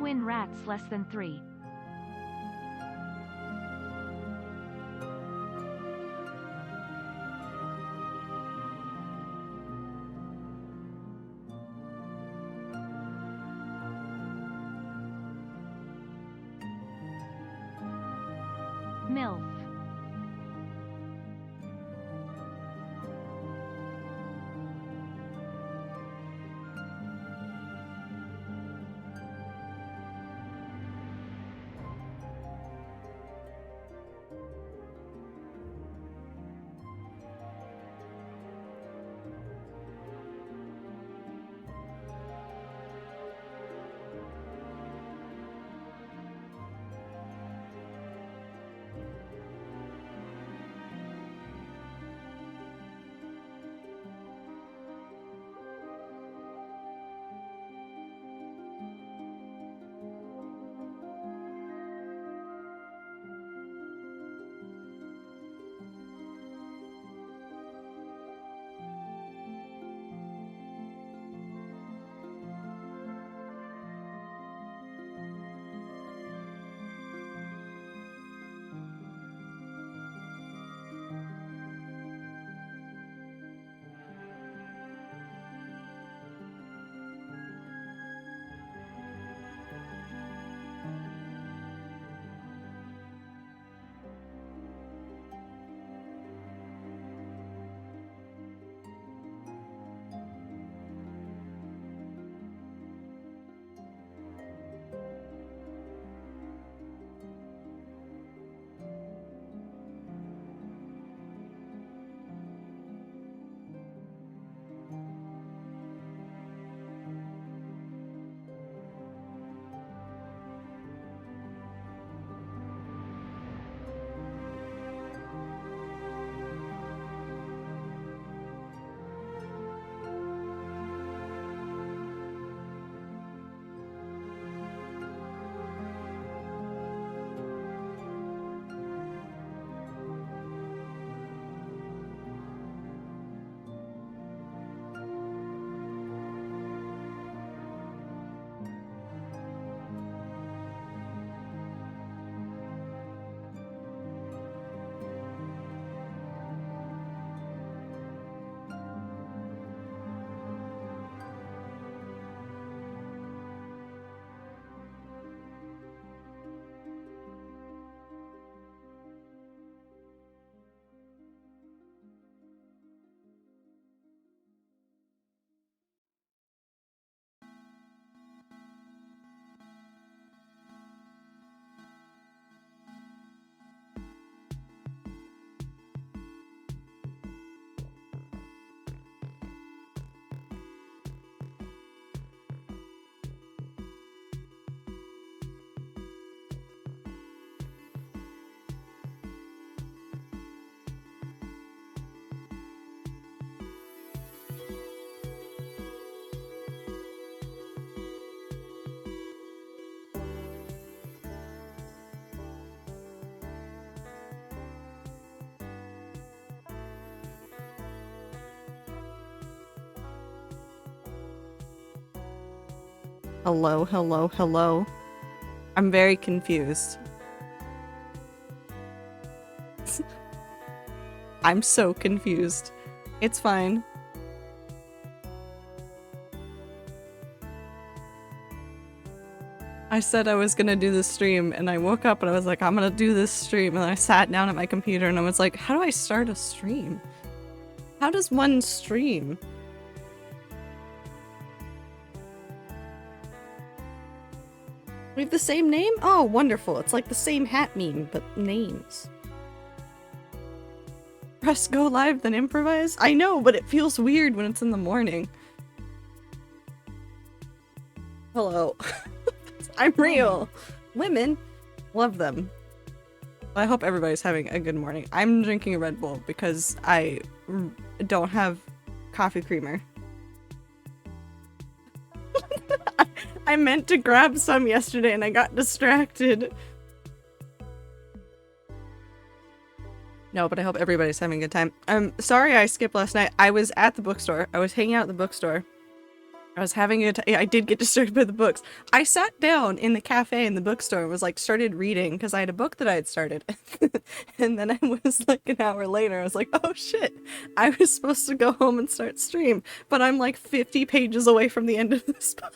twin rats less than 3. MILF. Hello, hello, hello. I'm very confused. I'm so confused. It's fine. I said I was gonna do this stream, and I woke up and I was like, I'm gonna do this stream, and I sat down at my computer and I was like, how do I start a stream? How does one stream? We have the same name? Oh, wonderful. It's like the same hat meme, but names. Press go live, then improvise? I know, but it feels weird when it's in the morning. Hello. I'm real. Women, love them. I hope everybody's having a good morning. I'm drinking a Red Bull because I don't have coffee creamer. I meant to grab some yesterday and I got distracted. No, but I hope everybody's having a good time. Sorry I skipped last night. I was at the bookstore. I was hanging out at the bookstore. I was having I did get distracted by the books. I sat down in the cafe in the bookstore and was like, started reading because I had a book that I had started. And then I was like an hour later, I was like, oh shit, I was supposed to go home and start stream, but I'm like 50 pages away from the end of this book.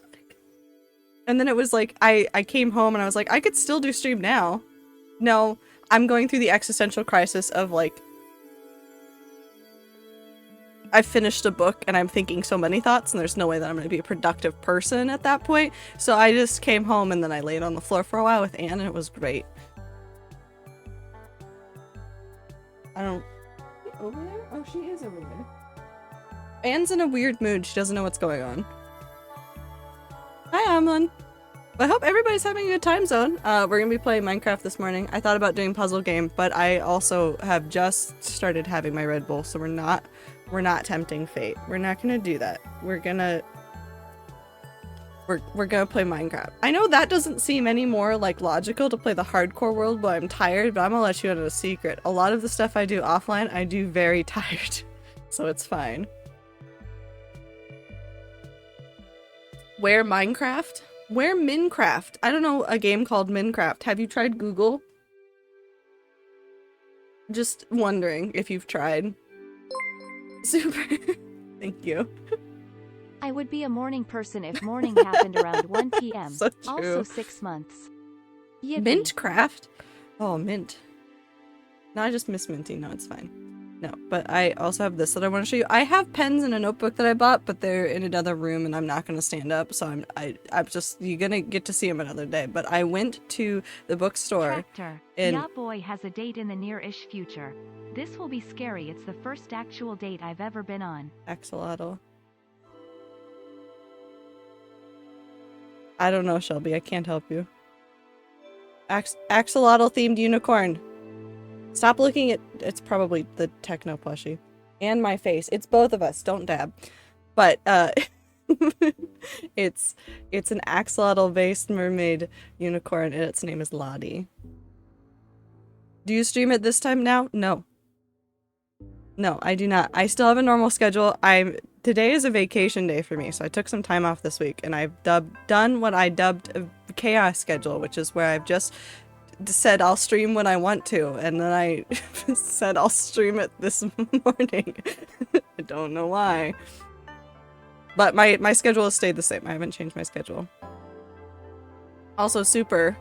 And then it was like, I came home and I was like, I could still do stream now. No, I'm going through the existential crisis of like, I've finished a book and I'm thinking so many thoughts and there's no way that I'm going to be a productive person at that point. So I just came home and then I laid on the floor for a while with Anne and it was great. I don't... Over there? Oh, she is over there. Anne's in a weird mood. She doesn't know what's going on. Hi, Amlin. I hope everybody's having a good time zone. We're going to be playing Minecraft this morning. I thought about doing puzzle game, but I also have just started having my Red Bull, so we're not tempting fate. We're not gonna do that. We're gonna play Minecraft. I know that doesn't seem any more like logical to play the hardcore world while I'm tired, but I'm gonna let you in on a secret. A lot of the stuff I do offline, I do very tired. So it's fine. Where Minecraft? Where Minecraft? I don't know a game called Minecraft. Have you tried Google? Just wondering if you've tried. Super. Thank you. I would be a morning person if morning happened around 1 p.m. So true. Also 6 months. Yippee. Mintcraft? Oh, mint. No, I just miss minting. No, it's fine. No, but I also have this that I want to show you. I have pens in a notebook that I bought, but they're in another room and I'm not going to stand up. So I'm just, you're going to get to see them another day. But I went to the bookstore. Tractor. And Yeah boy has a date in the near-ish future. This will be scary. It's the first actual date I've ever been on. Axolotl. I don't know, Shelby. I can't help you. Axolotl themed unicorn. Stop looking at... It's probably the techno plushie. And my face. It's both of us. Don't dab. But, it's an axolotl-based mermaid unicorn, and its name is Lottie. Do you stream it this time now? No. No, I do not. I still have a normal schedule. Today is a vacation day for me, so I took some time off this week, and I've done what I dubbed a chaos schedule, which is where I've just said I'll stream when I want to, and then I said I'll stream it this morning. I don't know why. But my schedule has stayed the same. I haven't changed my schedule. Also, super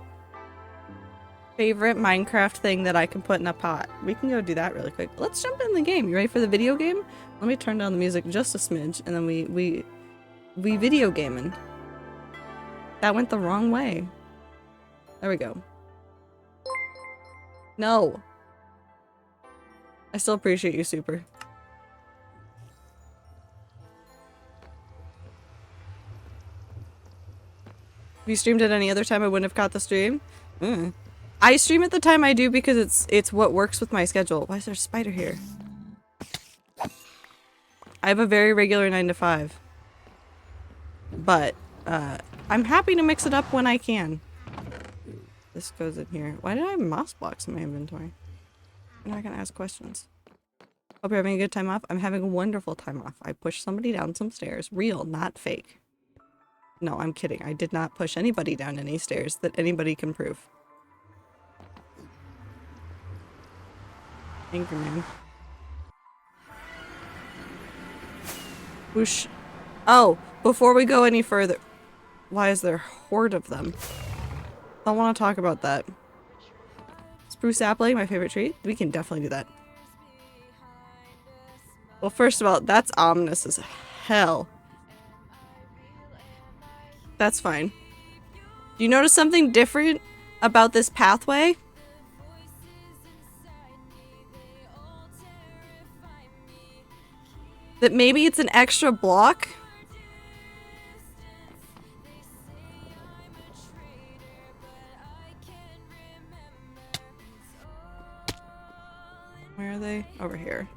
favorite Minecraft thing that I can put in a pot. We can go do that really quick. Let's jump in the game. You ready for the video game? Let me turn down the music just a smidge, and then we video gaming. That went the wrong way. There we go. No. I still appreciate you, Super. If you streamed at any other time, I wouldn't have caught the stream. I stream at the time I do because it's what works with my schedule. Why is there a spider here? I have a very regular 9 to 5. But, I'm happy to mix it up when I can. This goes in here. Why did I have moss blocks in my inventory? I'm not gonna ask questions. Hope you're having a good time off. I'm having a wonderful time off. I pushed somebody down some stairs. Real, not fake. No, I'm kidding. I did not push anybody down any stairs that anybody can prove. Angry man. Whoosh. Oh, before we go any further, why is there a horde of them? I want to talk about that. Spruce sapling, my favorite tree. We can definitely do that. Well, first of all, that's ominous as hell. That's fine. Do you notice something different about this pathway? That maybe it's an extra block? Where are they? Over here.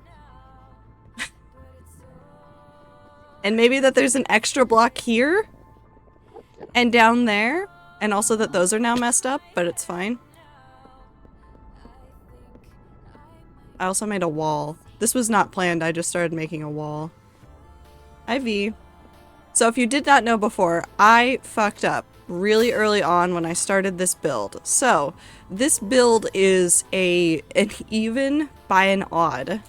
And maybe that there's an extra block here? And down there? And also that those are now messed up, but it's fine. I also made a wall. This was not planned, I just started making a wall. Hi, V. So if you did not know before, I fucked up really early on when I started this build. So this build is an even by an odd.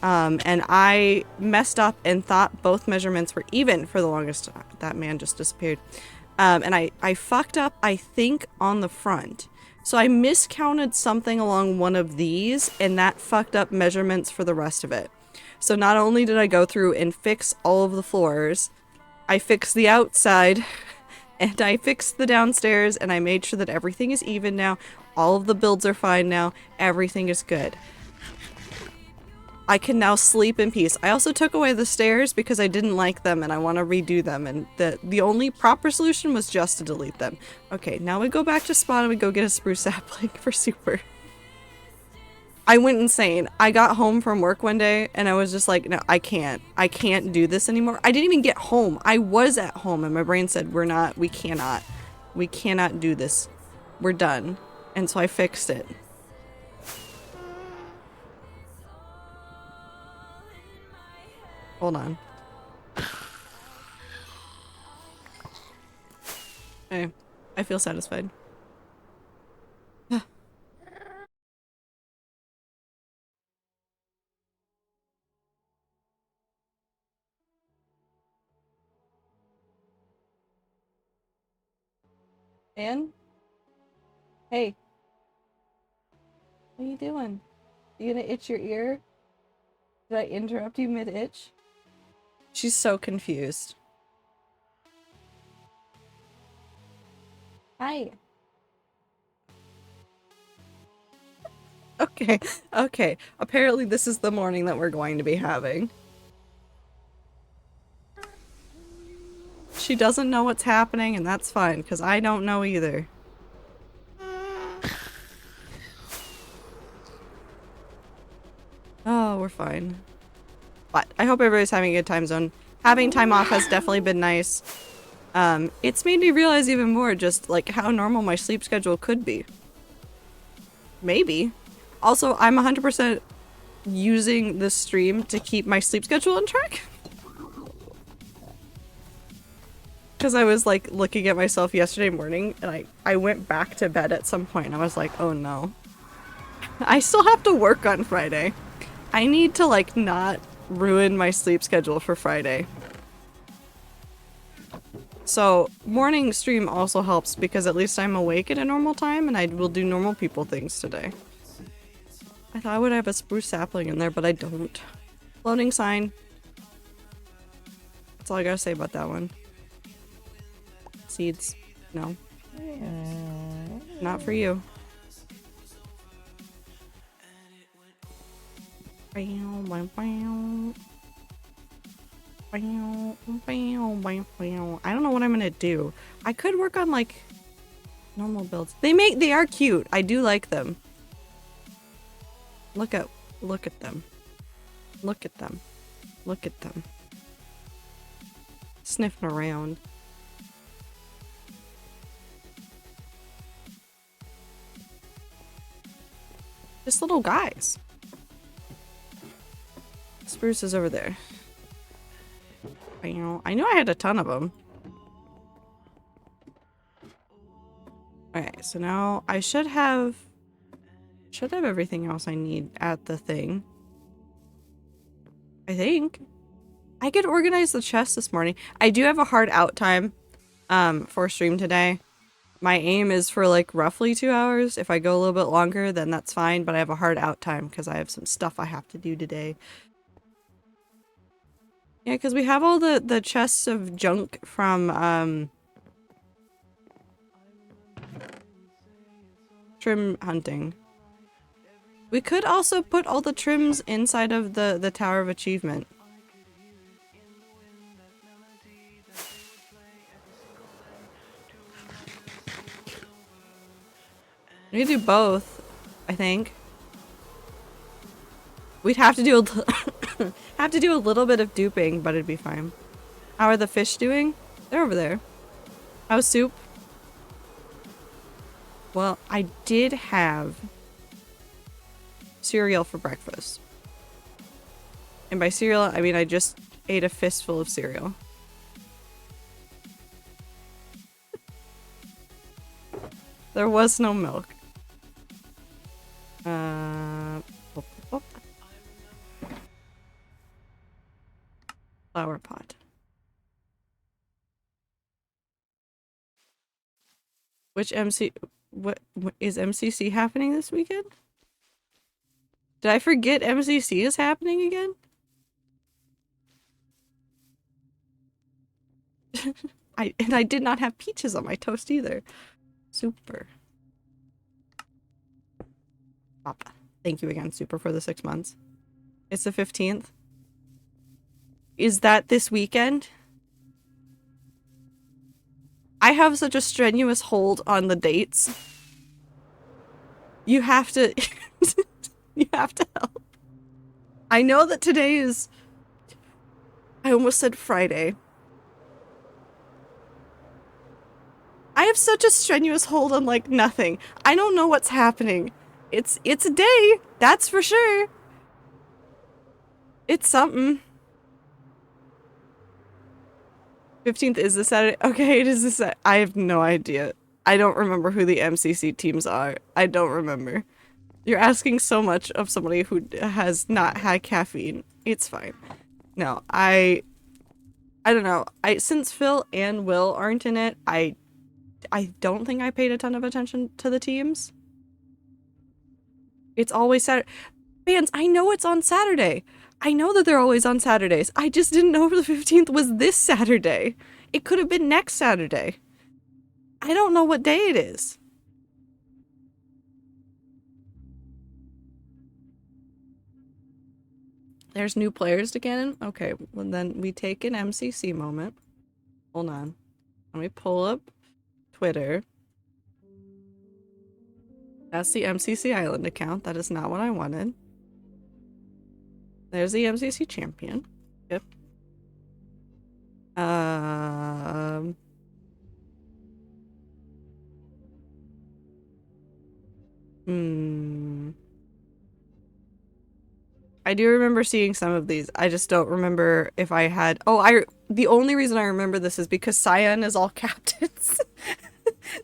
And I messed up and thought both measurements were even for the longest time. That man just disappeared. And I fucked up, I think, on the front. So I miscounted something along one of these, and that fucked up measurements for the rest of it. So not only did I go through and fix all of the floors, I fixed the outside, and I fixed the downstairs, and I made sure that everything is even now. All of the builds are fine now. Everything is good. I can now sleep in peace. I also took away the stairs because I didn't like them and I want to redo them, and the only proper solution was just to delete them. Okay, now we go back to spawn and we go get a spruce sapling for super. I went insane. I got home from work one day and I was just like, no, I can't do this anymore. I didn't even get home. I was at home and my brain said, we cannot do this. We're done. And so I fixed it. Hold on. Okay, I feel satisfied. Anne? Hey. What are you doing? You gonna itch your ear? Did I interrupt you mid-itch? She's so confused. Hi. Okay, okay. Apparently this is the morning that we're going to be having. She doesn't know what's happening, and that's fine, because I don't know either. Oh, we're fine. But I hope everybody's having a good time zone. Having time off has definitely been nice. It's made me realize even more just like how normal my sleep schedule could be. Maybe. Also, I'm 100% using this stream to keep my sleep schedule on track. Because I was like looking at myself yesterday morning and I went back to bed at some point and I was like, oh no. I still have to work on Friday. I need to like not ruin my sleep schedule for Friday. So morning stream also helps because at least I'm awake at a normal time and I will do normal people things today. I thought I would have a spruce sapling in there, but I don't. Loading sign. That's all I gotta say about that one. Seeds. No. Not for you. I don't know what I'm gonna do. I could work on like normal builds. They are cute. I do like them. Look at them. Look at them. Look at them. Sniffing around. Just little guys. Spruce is over there. I knew I had a ton of them. Okay, so now I should have everything else I need at the thing. I think. I could organize the chest this morning. I do have a hard out time for stream today. My aim is for like roughly 2 hours. If I go a little bit longer, then that's fine, but I have a hard out time because I have some stuff I have to do today. Yeah, because we have all the chests of junk from trim hunting. We could also put all the trims inside of the Tower of Achievement. We could do both, I think. We'd have to do a little bit of duping, but it'd be fine. How are the fish doing? They're over there. How's soup? Well, I did have cereal for breakfast. And by cereal, I mean I just ate a fistful of cereal. There was no milk. Flower pot. What is MCC happening this weekend? Did I forget MCC is happening again? I did not have peaches on my toast either. Super. Papa. Thank you again, Super, for the 6 months. It's the 15th. Is that this weekend? I have such a strenuous hold on the dates. You have to... you have to help. I know that today is... I almost said Friday. I have such a strenuous hold on, like, nothing. I don't know what's happening. It's a day, that's for sure. It's something. 15th is the Saturday. Okay, it is the Saturday. I have no idea. I don't remember who the MCC teams are. I don't remember. You're asking so much of somebody who has not had caffeine. It's fine. No, I don't know. Since Phil and Will aren't in it, I don't think I paid a ton of attention to the teams. It's always Saturday. Fans, I know it's on Saturday. I know that they're always on Saturdays. I just didn't know the 15th was this Saturday. It could have been next Saturday. I don't know what day it is. There's new players to Ganon? Okay, well then we take an MCC moment. Hold on. Let me pull up Twitter. That's the MCC Island account. That is not what I wanted. There's the MCC champion. Yep. I do remember seeing some of these. I just don't remember if I had... Oh, the only reason I remember this is because Cyan is all captains.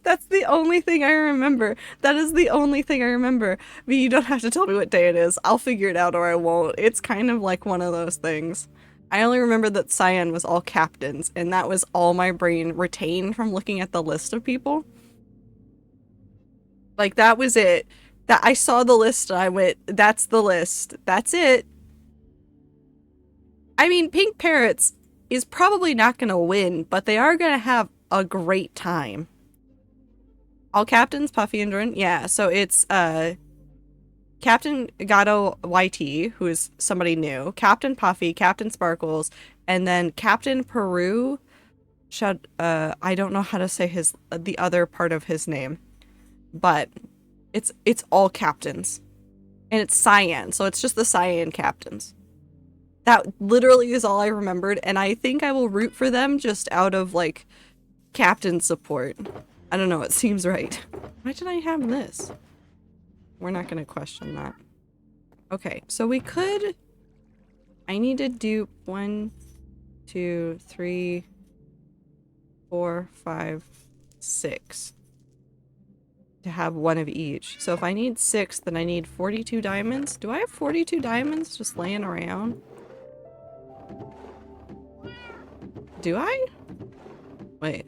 That's the only thing I remember. That is the only thing I remember. But you don't have to tell me what day it is. I'll figure it out or I won't. It's kind of like one of those things. I only remember that Cyan was all captains, and that was all my brain retained from looking at the list of people. Like, that was it. That I saw the list and I went, that's the list. That's it. I mean, Pink Parrots is probably not going to win, but they are going to have a great time. All captains, Puffy and Jordan. Yeah, so it's Captain Gato YT, who is somebody new, Captain Puffy, Captain Sparkles, and then Captain Peru. I don't know how to say the other part of his name, but it's all captains, and it's Cyan, so it's just the Cyan captains. That literally is all I remembered, and I think I will root for them just out of like captain support. I don't know, it seems right. Why did I have this? We're not gonna question that. Okay, so we could... I need to do 1, 2, 3, 4, 5, 6. To have one of each. So if I need 6, then I need 42 diamonds. Do I have 42 diamonds just laying around? Do I? Wait.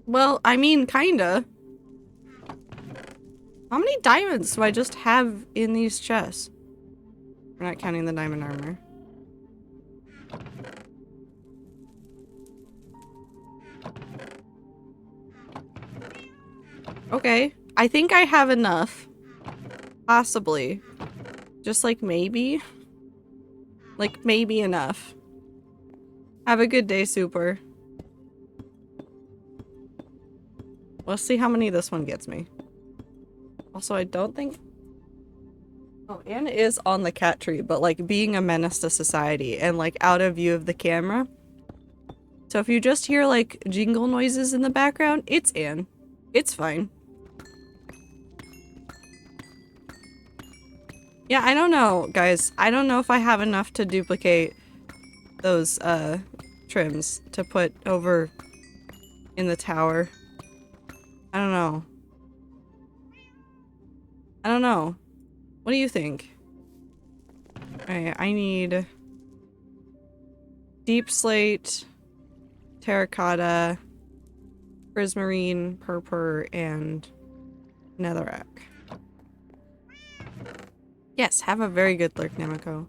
Well, I mean, kinda. How many diamonds do I just have in these chests? We're not counting the diamond armor. Okay. I think I have enough. Possibly. Just like maybe. Like maybe enough. Have a good day, Super. Let's see how many this one gets me. Also, I don't think... Oh, Anna is on the cat tree, but like being a menace to society and like out of view of the camera. So if you just hear like jingle noises in the background, it's Anne. It's fine. Yeah, I don't know, guys. I don't know if I have enough to duplicate those trims to put over in the tower. I don't know. I don't know. What do you think? Okay, I need deep slate, terracotta, prismarine, purpur, and netherrack. Yes, have a very good lurk, Namiko.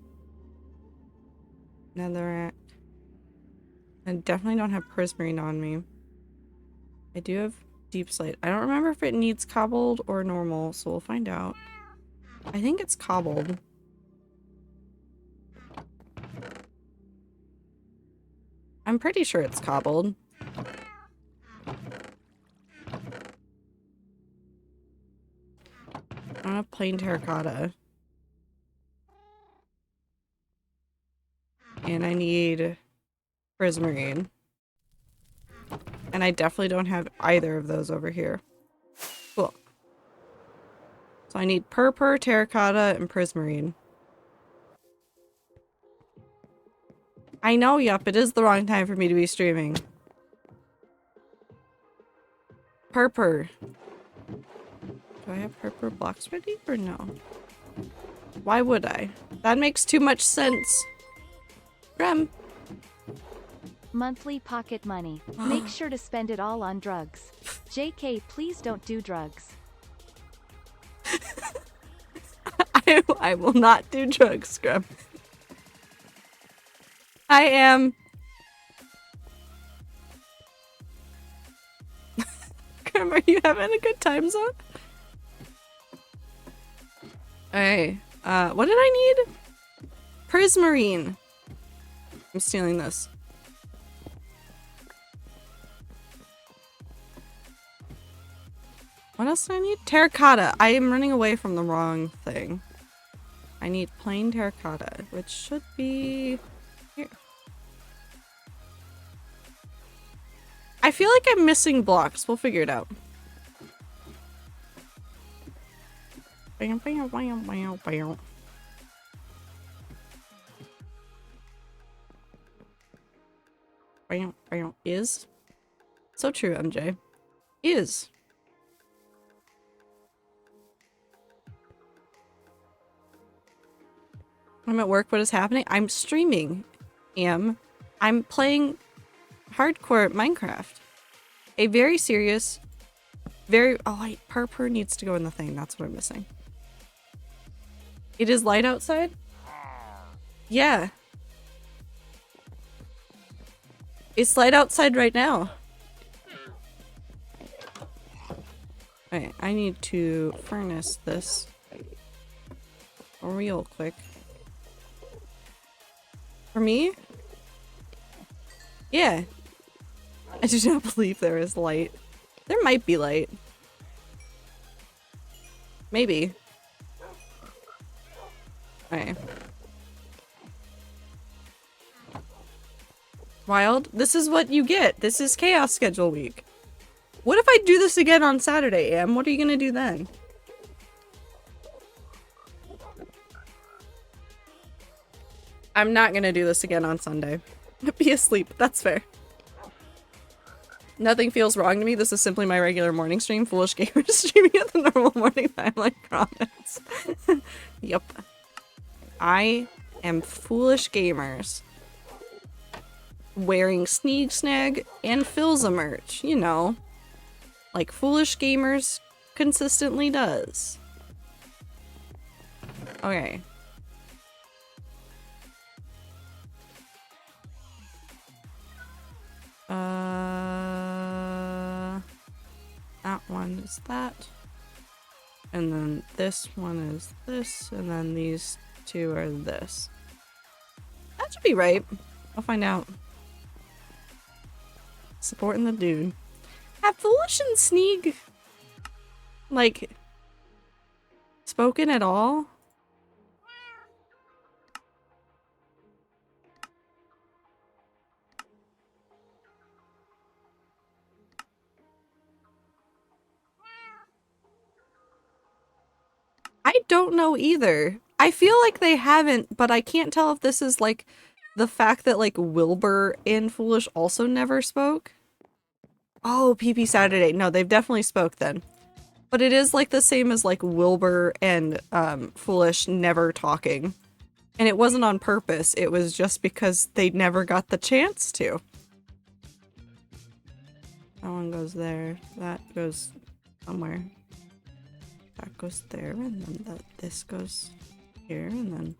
Netherrack. I definitely don't have prismarine on me. I do have deep slate. I don't remember if it needs cobbled or normal, so we'll find out. I think it's cobbled. I'm pretty sure it's cobbled. I don't have plain terracotta. And I need prismarine. And I definitely don't have either of those over here. Cool. So I need purpur, terracotta, and prismarine. I know, yup, it is the wrong time for me to be streaming. Purpur. Do I have purpur blocks ready or no? Why would I? That makes too much sense. Grem. Monthly pocket money. Make sure to spend it all on drugs. JK, please don't do drugs. I will not do drugs, Grem. I am. Grem, are you having a good time zone? Okay. What did I need? Prismarine. I'm stealing this. What else do I need? Terracotta. I am running away from the wrong thing. I need plain terracotta, which should be here. I feel like I'm missing blocks. We'll figure it out. Bam, bam, bam, bam, bam. Bam, bam. Is? So true, MJ. Is. I'm at work. What is happening? I'm streaming. I'm playing hardcore Minecraft. A very serious, very... Oh, wait. Purpur needs to go in the thing. That's what I'm missing. It is light outside? Yeah. It's light outside right now. Okay, I need to furnace this real quick. For me? Yeah. I do not believe there is light. There might be light. Maybe. Okay. Wild. This is what you get. This is Chaos Schedule Week. What if I do this again on Saturday, Am? What are you gonna do then? I'm not gonna do this again on Sunday. Be asleep. That's fair. Nothing feels wrong to me. This is simply my regular morning stream. Foolish Gamers streaming at the normal morning time, I promise. Yep. I am Foolish Gamers. Wearing Sneak Snag and Philza merch, you know. Like Foolish Gamers consistently does. Okay. That one is that. And then this one is this, and then these two are this. That should be right. I'll find out. Supporting the dude. Have Foolish and Sneak, like, spoken at all? I don't know either. I feel like they haven't, but I can't tell if this is like the fact that like Wilbur and Foolish also never spoke. Oh, PP Saturday. No, they've definitely spoke then. But it is like the same as like Wilbur and Foolish never talking. And it wasn't on purpose. It was just because they never got the chance to. That one goes there. That goes somewhere. That goes there, and then this goes here, and then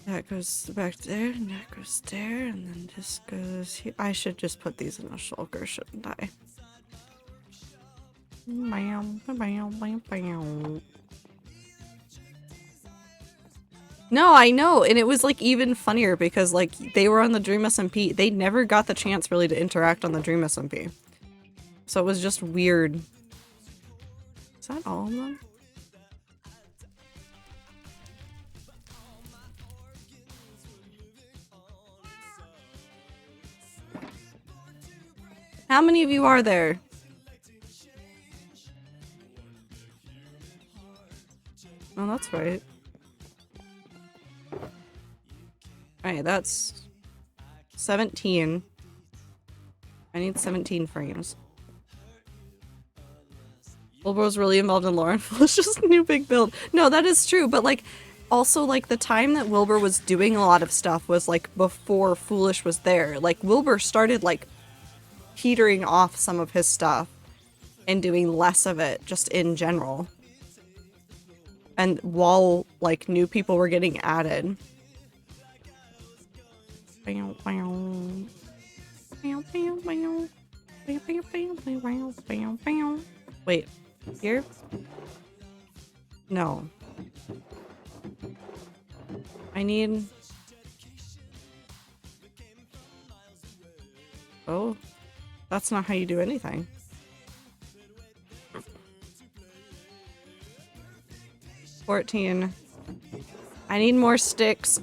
that goes back there, and that goes there, and then this goes here. I should just put these in a shulker, shouldn't I? No, I know, and it was like even funnier because like they were on the Dream SMP. They never got the chance really to interact on the Dream SMP. So it was just weird. Is that all of them? How many of you are there? Oh, that's right. Alright, that's 17. I need 17 frames. Wilbur was really involved in Lauren. It's just a new big build. No, that is true, but like, also like the time that Wilbur was doing a lot of stuff was like before Foolish was there. Like Wilbur started like petering off some of his stuff and doing less of it just in general. And while like new people were getting added. Wait, here? No. I need... Oh, that's not how you do anything. $14. I need more sticks.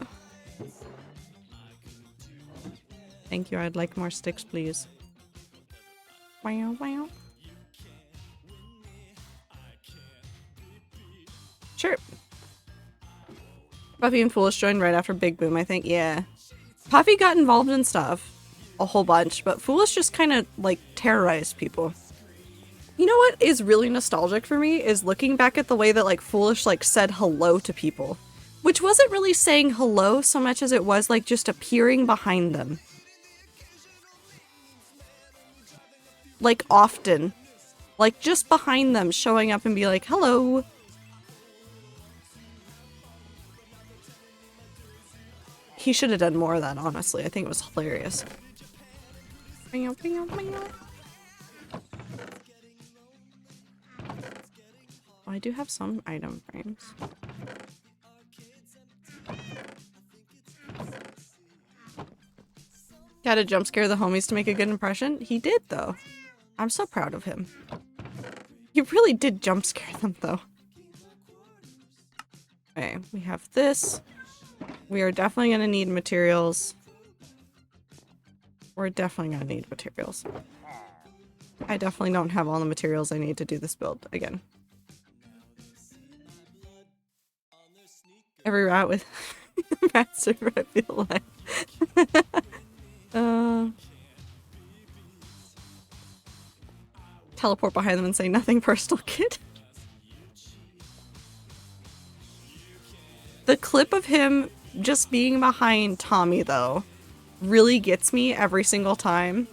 Thank you, I'd like more sticks, please. Wow, wow. Sure. Puffy and Foolish joined right after Big Boom, I think. Yeah. Puffy got involved in stuff. A whole bunch. But Foolish just kind of, like, terrorized people. You know what is really nostalgic for me? Is looking back at the way that, like, Foolish, like, said hello to people. Which wasn't really saying hello so much as it was, like, just appearing behind them. Like, often. Like, just behind them, showing up and be like, hello. He should have done more of that, honestly. I think it was hilarious. Oh, I do have some item frames. Gotta jump scare the homies to make a good impression? He did, though. I'm so proud of him. He really did jump scare them, though. Okay, we have this. We are definitely gonna need materials. We're definitely gonna need materials. I definitely don't have all the materials I need to do this build again. Every route with Master, I feel like. Teleport behind them and say nothing personal, kid. The clip of him just being behind Tommy, though, really gets me every single time.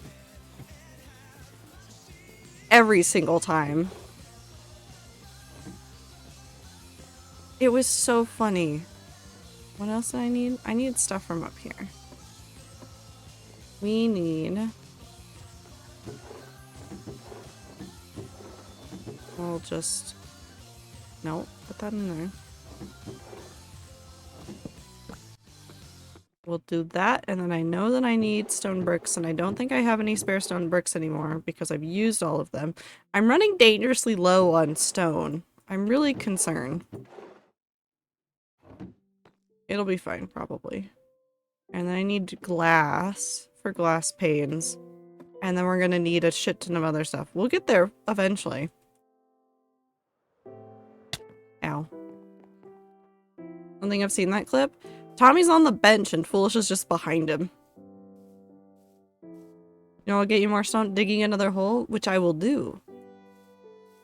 Every single time. It was so funny. What else do I need? I need stuff from up here. We need... We'll just... No, put that in there. We'll do that, and then I know that I need stone bricks, and I don't think I have any spare stone bricks anymore because I've used all of them. I'm running dangerously low on stone. I'm really concerned. It'll be fine, probably. And then I need glass for glass panes. And then we're gonna need a shit ton of other stuff. We'll get there eventually. Ow. I don't think I've seen that clip. Tommy's on the bench and Foolish is just behind him. You know, I'll get you more stone digging another hole, which I will do.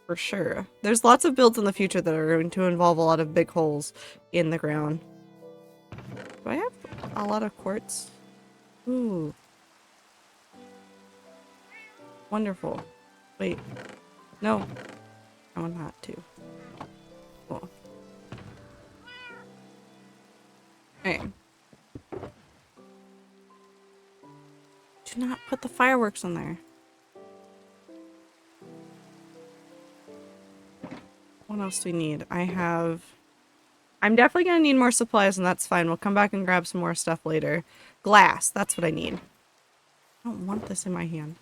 For sure. There's lots of builds in the future that are going to involve a lot of big holes in the ground. Do I have a lot of quartz? Ooh. Wonderful. Wait. No. I want that too. Cool. Okay. Do not put the fireworks in there. What else do we need? I'm definitely gonna need more supplies, and that's fine. We'll come back and grab some more stuff later. Glass, that's what I need. I don't want this in my hand.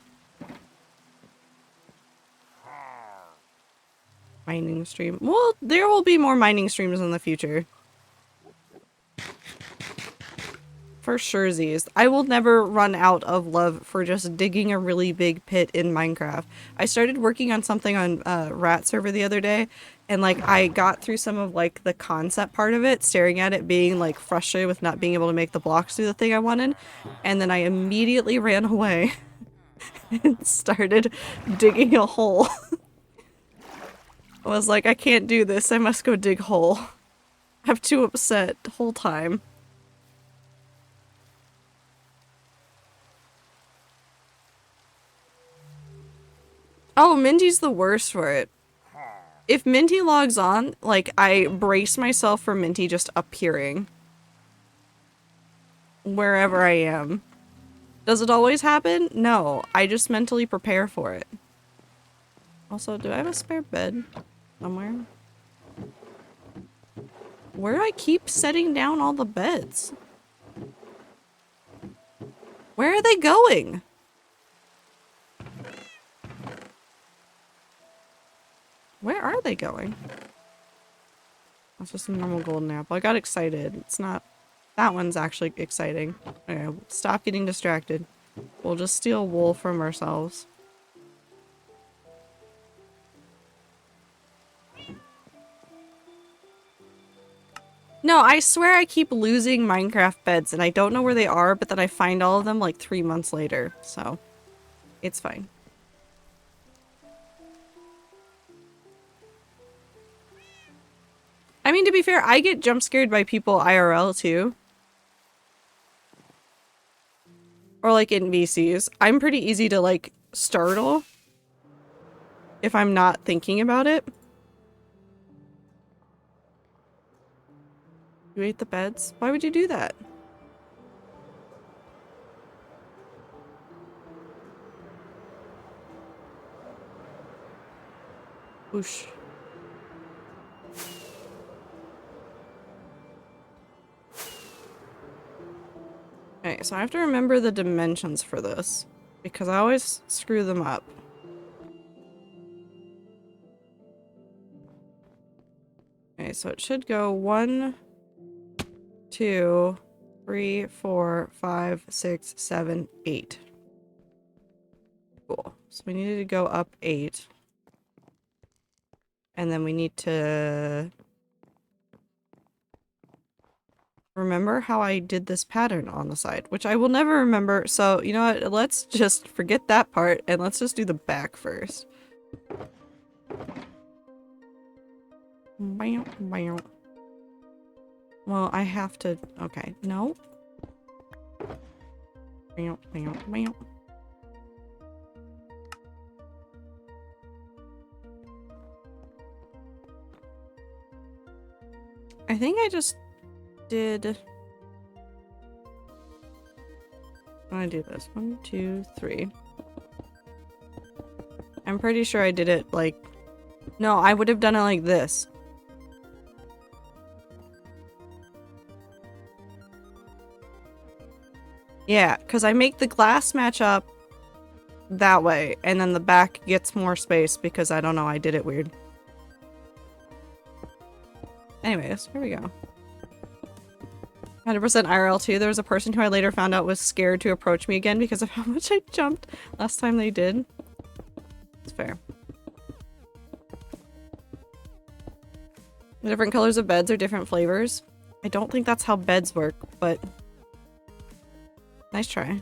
Mining stream. Well, there will be more mining streams in the future. For surezies. I will never run out of love for just digging a really big pit in Minecraft. I started working on something on Rat server the other day, and like I got through some of like the concept part of it, staring at it, being like frustrated with not being able to make the blocks do the thing I wanted, and then I immediately ran away and started digging a hole. I was like, I can't do this, I must go dig hole. I'm too upset the whole time. Oh, Minty's the worst for it. If Minty logs on, like, I brace myself for Minty just appearing. Wherever I am. Does it always happen? No. I just mentally prepare for it. Also, do I have a spare bed somewhere? Where do I keep setting down all the beds? Where are they going? Where are they going? That's just a normal golden apple. I got excited. It's not... That one's actually exciting. Okay, stop getting distracted. We'll just steal wool from ourselves. No, I swear I keep losing Minecraft beds and I don't know where they are, but then I find all of them like 3 months later, so it's fine. I mean, to be fair, I get jump scared by people IRL too. Or like in VCs. I'm pretty easy to like startle if I'm not thinking about it. You ate the beds? Why would you do that? Whoosh. Okay, so I have to remember the dimensions for this, because I always screw them up. Okay, so it should go 1, 2, 3, 4, 5, 6, 7, 8. Cool. So we needed to go up 8. And then we need to remember how I did this pattern on the side, which I will never remember. So, you know what? Let's just forget that part and let's just do the back first. Well, I have to... Okay, no. I think I just did... I'm gonna do this. 1, 2, 3. I'm pretty sure I did it like... No, I would have done it like this. Yeah, because I make the glass match up that way, and then the back gets more space because I don't know, I did it weird. Anyways, here we go. 100% IRL too. There was a person who I later found out was scared to approach me again because of how much I jumped last time they did. It's fair. The different colors of beds are different flavors. I don't think that's how beds work, but nice try.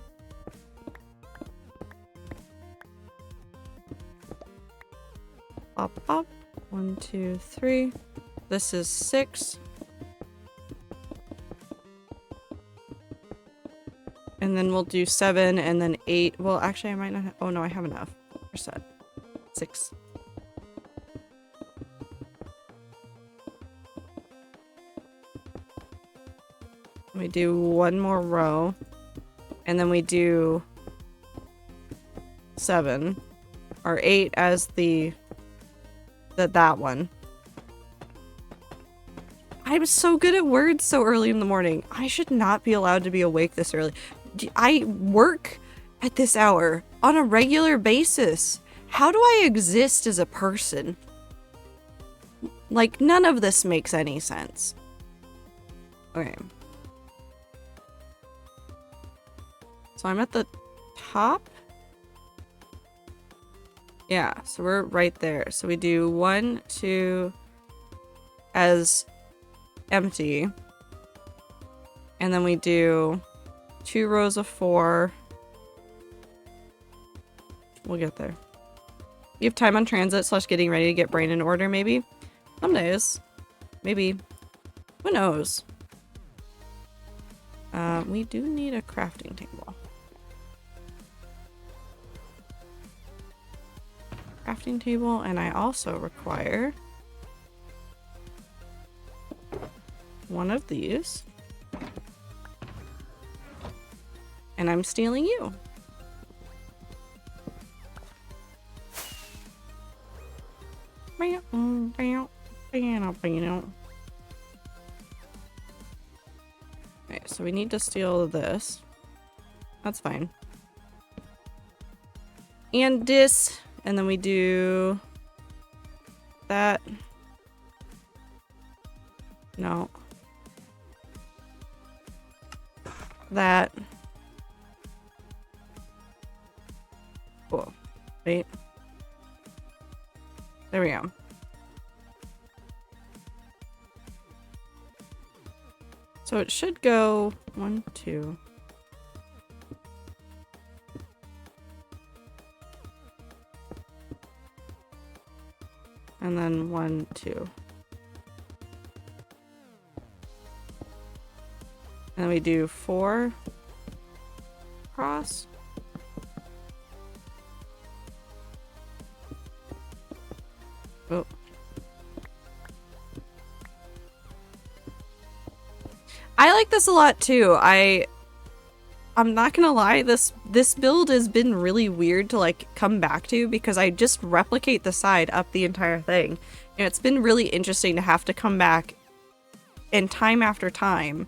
Pop, pop. 1, 2, 3. This is 6. And then we'll do 7 and then 8. Well, actually, I might not have. Oh, no, I have enough. We're set. 6. We do one more row. And then we do 7. Or 8 as that one. I'm so good at words so early in the morning. I should not be allowed to be awake this early. I work at this hour on a regular basis. How do I exist as a person? Like, none of this makes any sense. Okay. So I'm at the top. Yeah, so we're right there. So we do 1, 2 as empty. And then we do 2 rows of 4. We'll get there. You have time on transit / getting ready to get brain in order, maybe? Some days. Maybe. Who knows? We do need a crafting table. Crafting table, and I also require one of these. And I'm stealing you. Okay, so we need to steal this. That's fine. And this, and then we do that. No. That. Cool. Wait. There we go. So it should go 1, 2. And then 1, 2. And then we do 4 cross. Oh. I like this a lot too. I'm not gonna lie, this build has been really weird to like come back to because I just replicate the side up the entire thing. And it's been really interesting to have to come back and time after time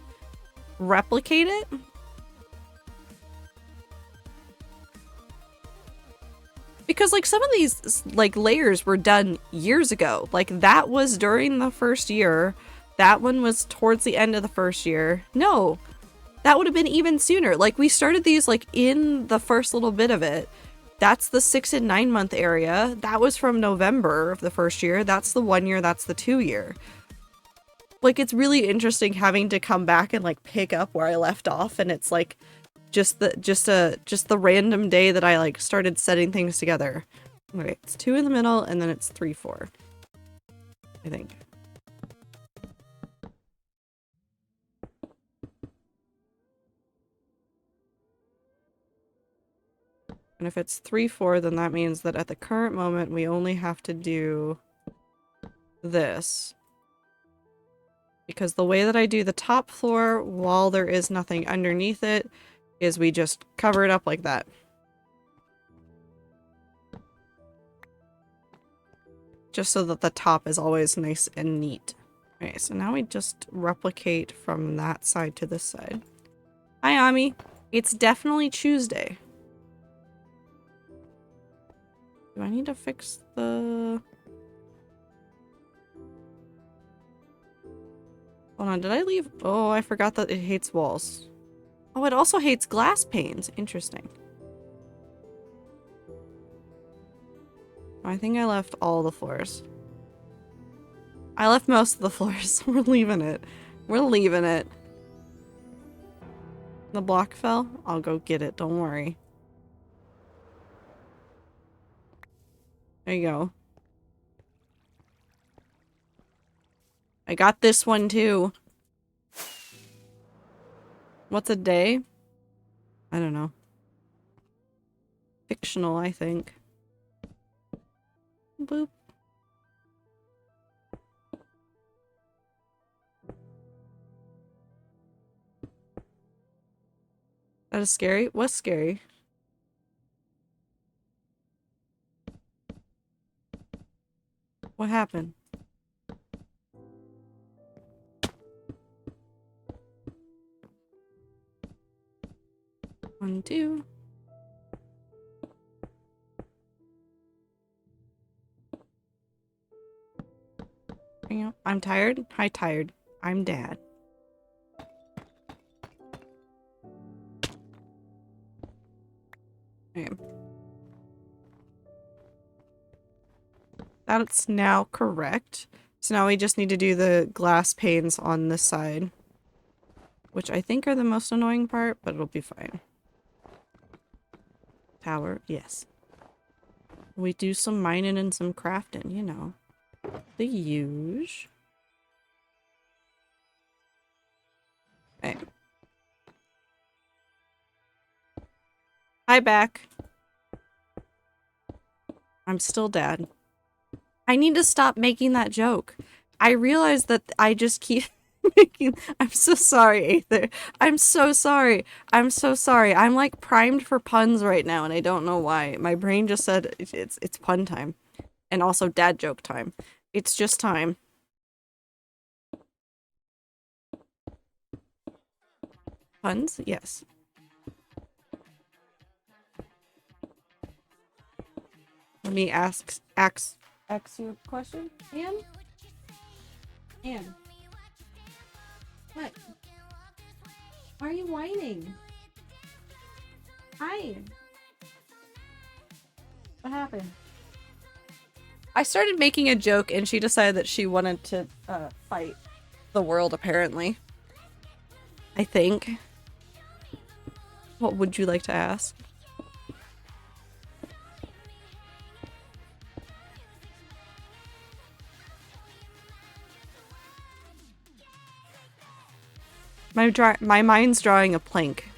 replicate it. Because like some of these like layers were done years ago. Like that was during the first year. That one was towards the end of the first year. No, that would have been even sooner. Like we started these like in the first little bit of it. That's the 6 and 9 month area. That was from November of the first year. That's the 1 year. That's the 2 year. Like it's really interesting having to come back and like pick up where I left off, and it's like just the random day that I like started setting things together. Okay, it's 2 in the middle and then it's 3, 4. I think. And if it's 3, 4, then that means that at the current moment we only have to do this. Because the way that I do the top floor while there is nothing underneath it is we just cover it up like that. Just so that the top is always nice and neat. Okay, so now we just replicate from that side to this side. Hi, Ami. It's definitely Tuesday. Do I need to fix the... Hold on, did I leave? Oh, I forgot that it hates walls. Oh, it also hates glass panes. Interesting. I think I left all the floors. I left most of the floors. We're leaving it. We're leaving it. The block fell? I'll go get it. Don't worry. There you go. I got this one too. What's a day? I don't know. Fictional, I think. Boop. That is scary. What's scary? What happened? One, two. I'm tired. Hi, tired. I'm dad. Okay. That's now correct. So now we just need to do the glass panes on this side, which I think are the most annoying part, but it'll be fine. Tower, yes. We do some mining and some crafting, you know. The huge. Okay. Hi, back. I'm still dad. I need to stop making that joke. I realize that I just keep making— I'm so sorry, Aether. I'm so sorry. I'm so sorry. I'm like primed for puns right now and I don't know why. My brain just said it's pun time. And also dad joke time. It's just time. Puns? Yes. Let me ask you a question. Anne? What? Why are you whining? Hi. What happened? I started making a joke and she decided that she wanted to fight the world, apparently. I think. What would you like to ask? My mind's drawing a plank.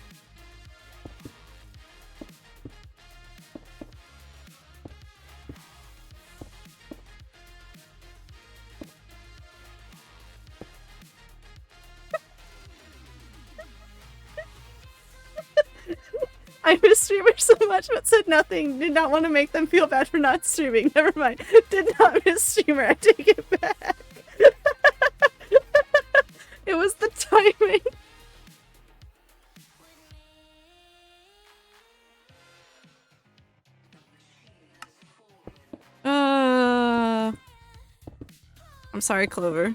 I miss streamers so much but said nothing. Did not want to make them feel bad for not streaming. Never mind. Did not miss streamer. I take it back. It was the timing. I'm sorry, Clover.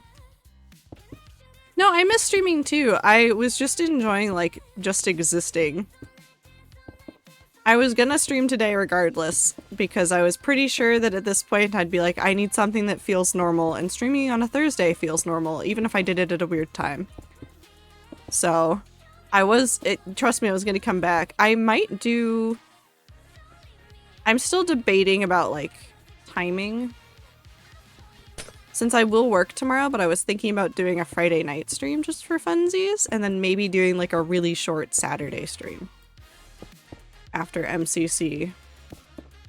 No, I miss streaming too. I was just enjoying, like, just existing. I was gonna stream today regardless, because I was pretty sure that at this point I'd be like, I need something that feels normal, and streaming on a Thursday feels normal, even if I did it at a weird time. So, trust me, I was gonna come back. I might do— I'm still debating about, like, timing. Since I will work tomorrow, but I was thinking about doing a Friday night stream just for funsies, and then maybe doing, like, a really short Saturday stream. After MCC.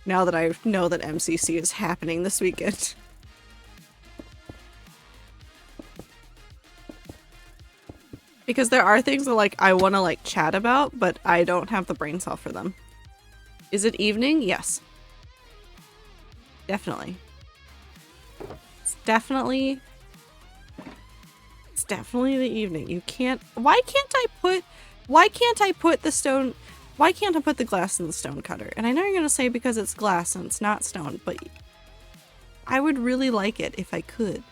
Now that I know that MCC is happening this weekend. Because there are things that, like, I want to, like, chat about, but I don't have the brain cell for them. Is it evening? Yes. Definitely. It's definitely the evening. You can't— why can't I put the stone— why can't I put the glass in the stone cutter? And I know you're gonna say because it's glass and it's not stone, but I would really like it if I could.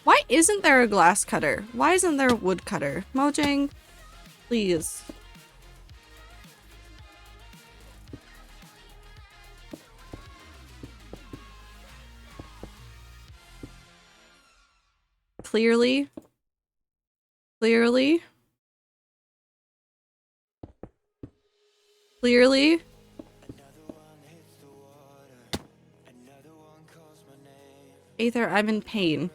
Why isn't there a glass cutter? Why isn't there a wood cutter? Mojang, please. Clearly, Clearly. Clearly. Aether, I'm in pain.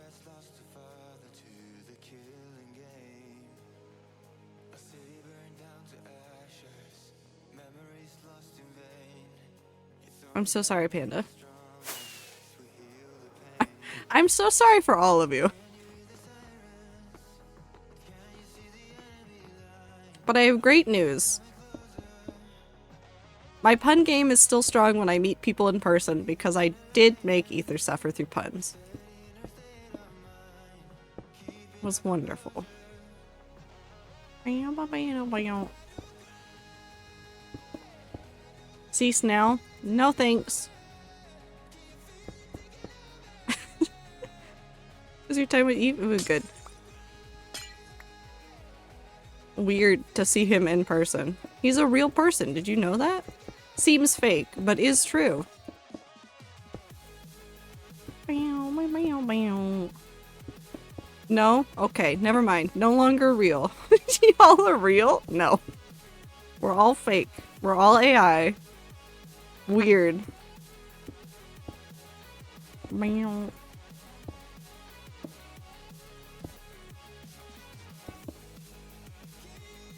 I'm so sorry, Panda. I'm so sorry for all of you. But I have great news. My pun game is still strong when I meet people in person because I did make Aether suffer through puns. It was wonderful. Cease now? No thanks. Was your time with Eve? It was good. Weird to see him in person. He's a real person. Did you know that? Seems fake, but is true. No? Okay, never mind. No longer real. Y'all are real? No. We're all fake. We're all AI. Weird.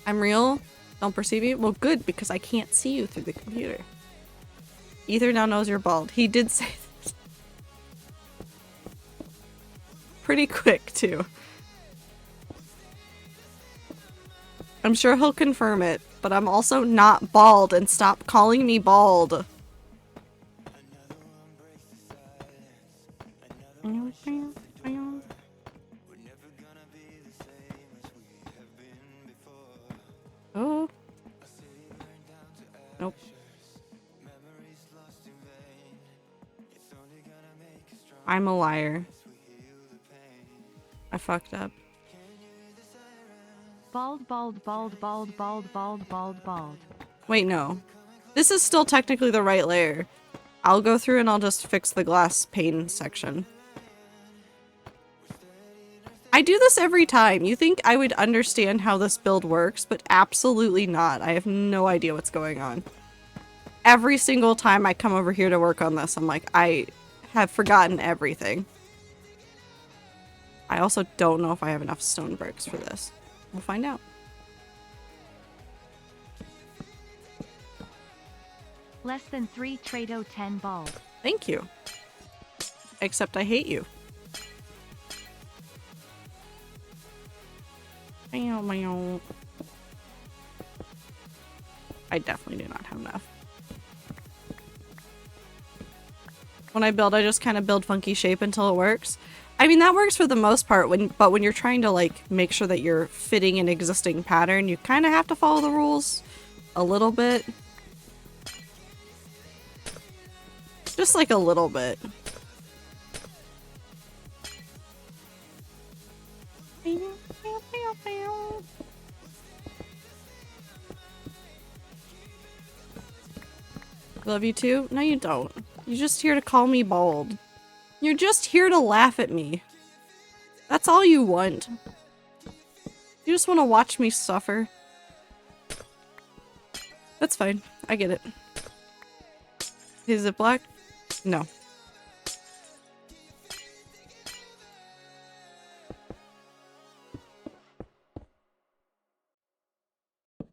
I'm real? Don't perceive you? Well, good, because I can't see you through the computer. Aether now knows you're bald. He did say this. Pretty quick, too. I'm sure he'll confirm it, but I'm also not bald, and stop calling me bald. Oh. Nope. I'm a liar. I fucked up. Bald, bald, bald, bald, bald, bald, bald, bald. Wait, no. This is still technically the right layer. I'll go through and I'll just fix the glass pane section. I do this every time. You think I would understand how this build works, but absolutely not. I have no idea what's going on. Every single time I come over here to work on this, I'm like, I have forgotten everything. I also don't know if I have enough stone bricks for this. We'll find out. Less than 3 Trado 10 bald. Thank you. Except I hate you. I definitely do not have enough. When I build, I just kind of build funky shape until it works. I mean, that works for the most part, but when you're trying to, like, make sure that you're fitting an existing pattern, you kind of have to follow the rules a little bit. Just, like, a little bit. Love you too? No, you don't. You're just here to call me bald. You're just here to laugh at me. That's all you want. You just want to watch me suffer. That's fine. I get it. Is it black? No.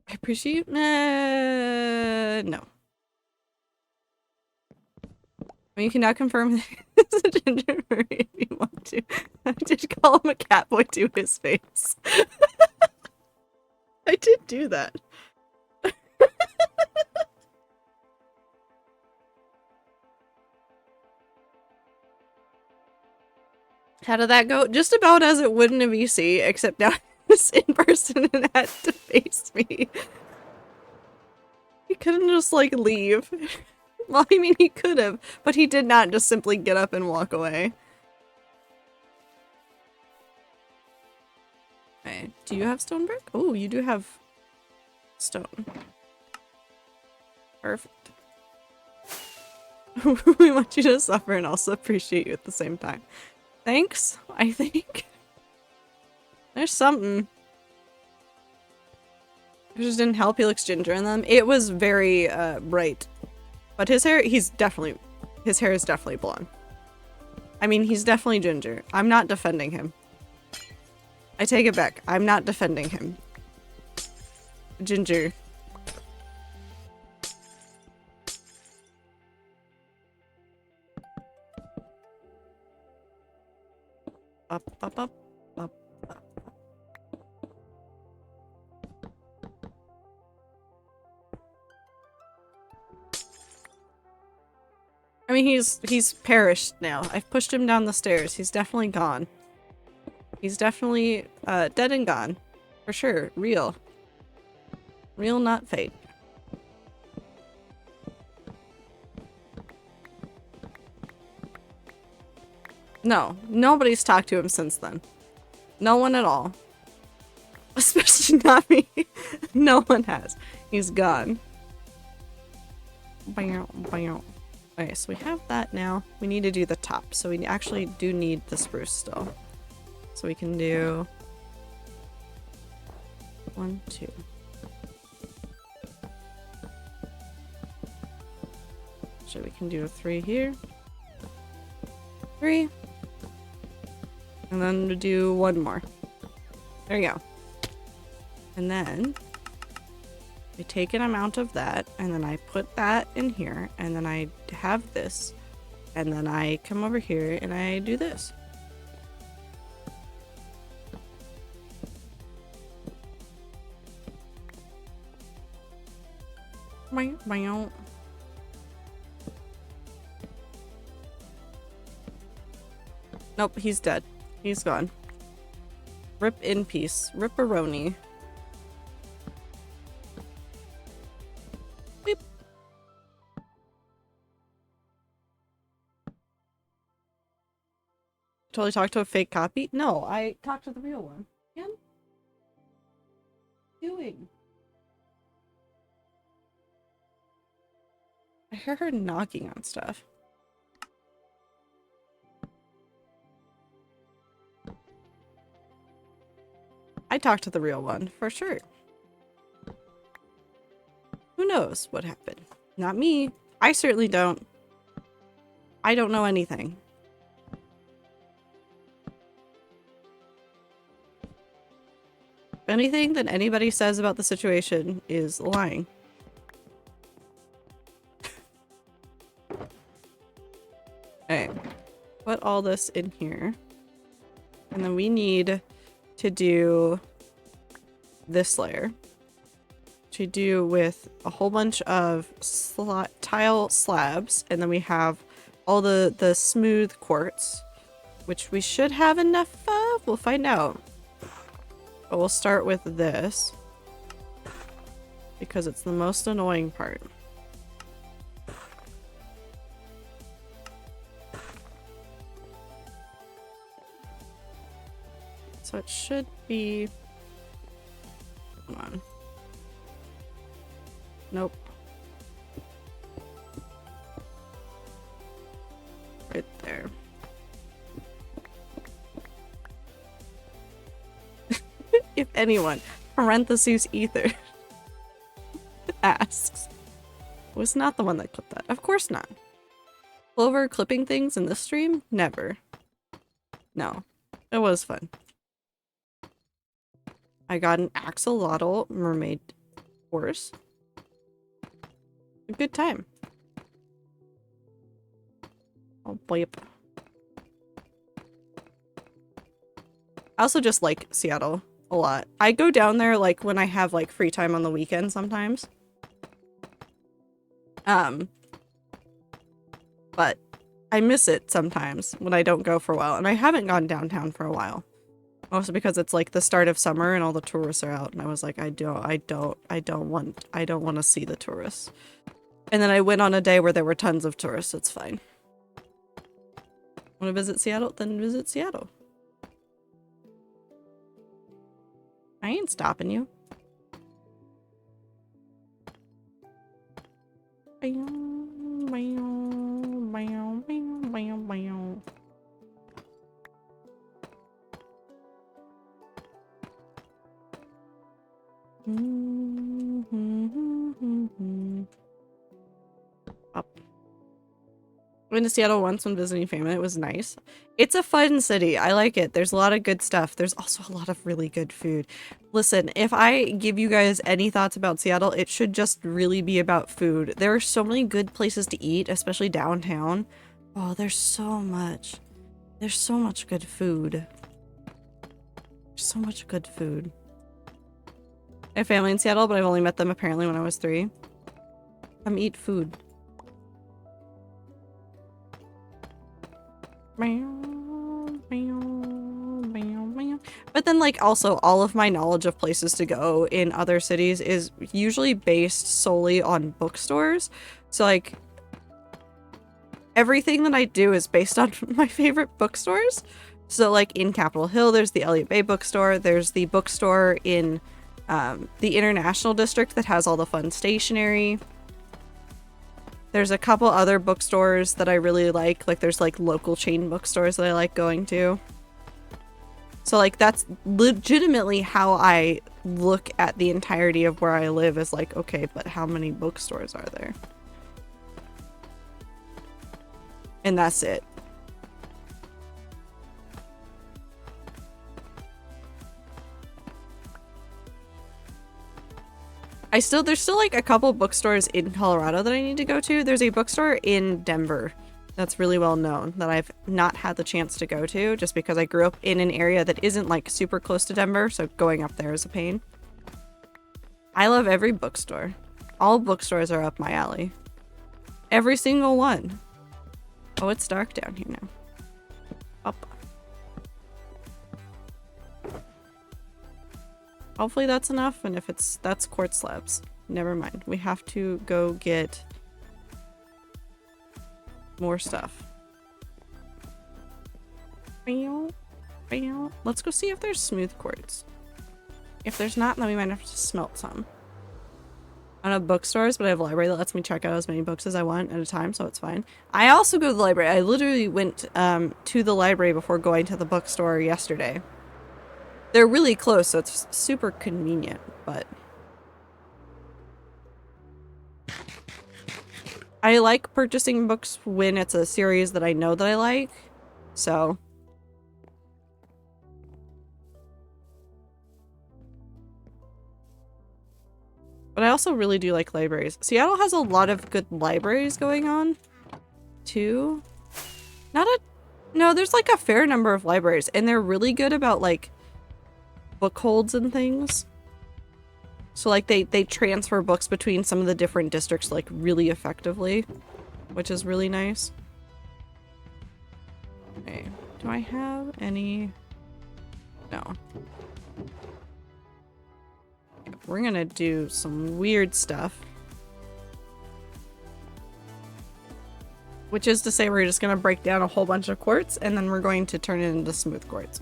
I appreciate you. No. You can now confirm that it's a ginger furry if you want to. I did call him a cat boy to his face. I did do that. How did that go? Just about as it would in a VC, except now it's in person and had to face me. He couldn't just, like, leave. Well, I mean, he could have, but he did not just simply get up and walk away. Okay, do you have stone brick? Oh, you do have stone. Perfect. We want you to suffer and also appreciate you at the same time. Thanks, I think. There's something. just didn't help. He looks ginger in them. It was very bright. But his hair, his hair is definitely blonde. I mean, he's definitely ginger. I'm not defending him. I take it back. I'm not defending him. Ginger. Up, up, up, up, up. I mean, he's perished now. I've pushed him down the stairs. He's definitely gone. He's definitely dead and gone. For sure. Real. Real, not fake. No. Nobody's talked to him since then. No one at all. Especially not me. No one has. He's gone. Okay, so we have that now. We need to do the top. So we actually do need the spruce still. So we can do 1, 2. So we can do a 3 here. 3. And then we'll do 1 more. There you go. And then I take an amount of that, and then I put that in here, and then I have this, and then I come over here and I do this. Nope, he's dead. He's gone. Rip in peace. Ripperoni. Beep. Totally talked to a fake copy? No, I talked to the real one. What are you doing? I heard her knocking on stuff. I talked to the real one, for sure. Who knows what happened? Not me. I certainly don't. I don't know anything. Anything that anybody says about the situation is lying. Okay. Put all this in here. And then we need to do this layer, to do with a whole bunch of tile slabs, and then we have all the smooth quartz, which we should have enough of. We'll find out. But we'll start with this because it's the most annoying part. So it should be... Come on. Nope. Right there. If anyone, parentheses ether, asks. Was not the one that clipped that. Of course not. Clover clipping things in this stream? Never. No. It was fun. I got an axolotl mermaid horse. A good time. Oh, boy. I also just like Seattle a lot. I go down there like when I have like free time on the weekend sometimes. But I miss it sometimes when I don't go for a while, and I haven't gone downtown for a while. Also because it's like the start of summer and all the tourists are out, and I was like, I don't want to see the tourists. And then I went on a day where there were tons of tourists. It's fine. Want to visit Seattle? Then visit Seattle. I ain't stopping you. went to Seattle once when visiting family. It was nice. It's a fun city. I like it. There's a lot of good stuff. There's also a lot of really good food. Listen, if I give you guys any thoughts about Seattle, it should just really be about food. There are so many good places to eat, especially downtown. Oh, there's so much. There's so much good food. There's so much good food. I have family in Seattle, but I've only met them apparently when I was 3. Come eat food. But then, like, also all of my knowledge of places to go in other cities is usually based solely on bookstores. So, like, everything that I do is based on my favorite bookstores. So, like, in Capitol Hill, there's the Elliott Bay bookstore. There's the bookstore in the International District that has all the fun stationery. There's a couple other bookstores that I really like. Like, there's, like, local chain bookstores that I like going to. So, like, that's legitimately how I look at the entirety of where I live is like, okay, but how many bookstores are there? And that's it. There's still like a couple bookstores in Colorado that I need to go to. There's a bookstore in Denver that's really well known that I've not had the chance to go to just because I grew up in an area that isn't like super close to Denver, so going up there is a pain. I love every bookstore. All bookstores are up my alley. Every single one. Oh, it's dark down here now. Up. Hopefully that's enough, and if that's quartz slabs. Never mind. We have to go get more stuff. Let's go see if there's smooth quartz. If there's not, then we might have to smelt some. I don't have bookstores, but I have a library that lets me check out as many books as I want at a time, so it's fine. I also go to the library. I literally went to the library before going to the bookstore yesterday. They're really close, so it's super convenient, but I like purchasing books when it's a series that I know that I like, so. But I also really do like libraries. Seattle has a lot of good libraries going on, too. No, there's like a fair number of libraries, and they're really good about like book holds and things. So like they transfer books between some of the different districts like really effectively, which is really nice. Okay, do I have any? No. We're gonna do some weird stuff. Which is to say we're just gonna break down a whole bunch of quartz and then we're going to turn it into smooth quartz.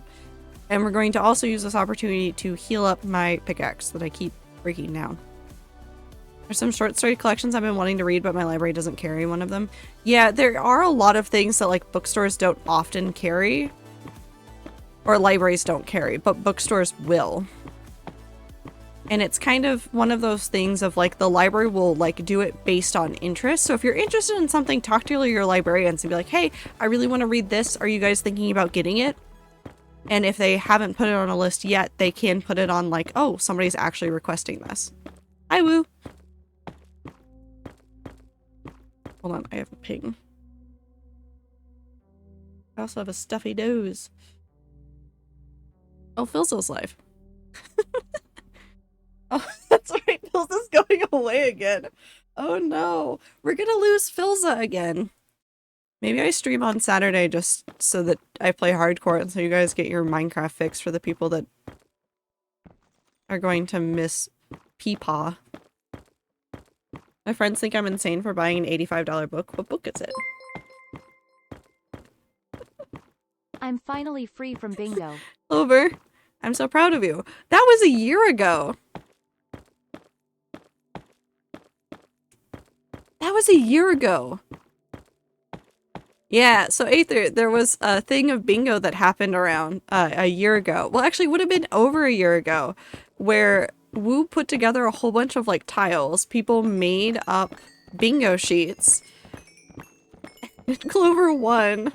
And we're going to also use this opportunity to heal up my pickaxe that I keep breaking down. There's some short story collections I've been wanting to read, but my library doesn't carry one of them. Yeah, there are a lot of things that like bookstores don't often carry. Or libraries don't carry, but bookstores will. And it's kind of one of those things of like the library will like do it based on interest. So if you're interested in something, talk to your librarians and be like, hey, I really want to read this. Are you guys thinking about getting it? And if they haven't put it on a list yet, they can put it on like, oh, somebody's actually requesting this. Hi, Woo. Hold on, I have a ping. I also have a stuffy nose. Oh, Philza's live. Oh, that's right. Philza's going away again. Oh no. We're gonna lose Philza again. Maybe I stream on Saturday just so that I play hardcore and so you guys get your Minecraft fix for the people that are going to miss Peepaw. My friends think I'm insane for buying an $85 book. What book is it? I'm finally free from bingo. Over. I'm so proud of you. That was a year ago. That was a year ago. Yeah, so Aether, there was a thing of bingo that happened around a year ago. Well, actually, it would have been over a year ago, where Woo put together a whole bunch of like tiles. People made up bingo sheets. Clover 1.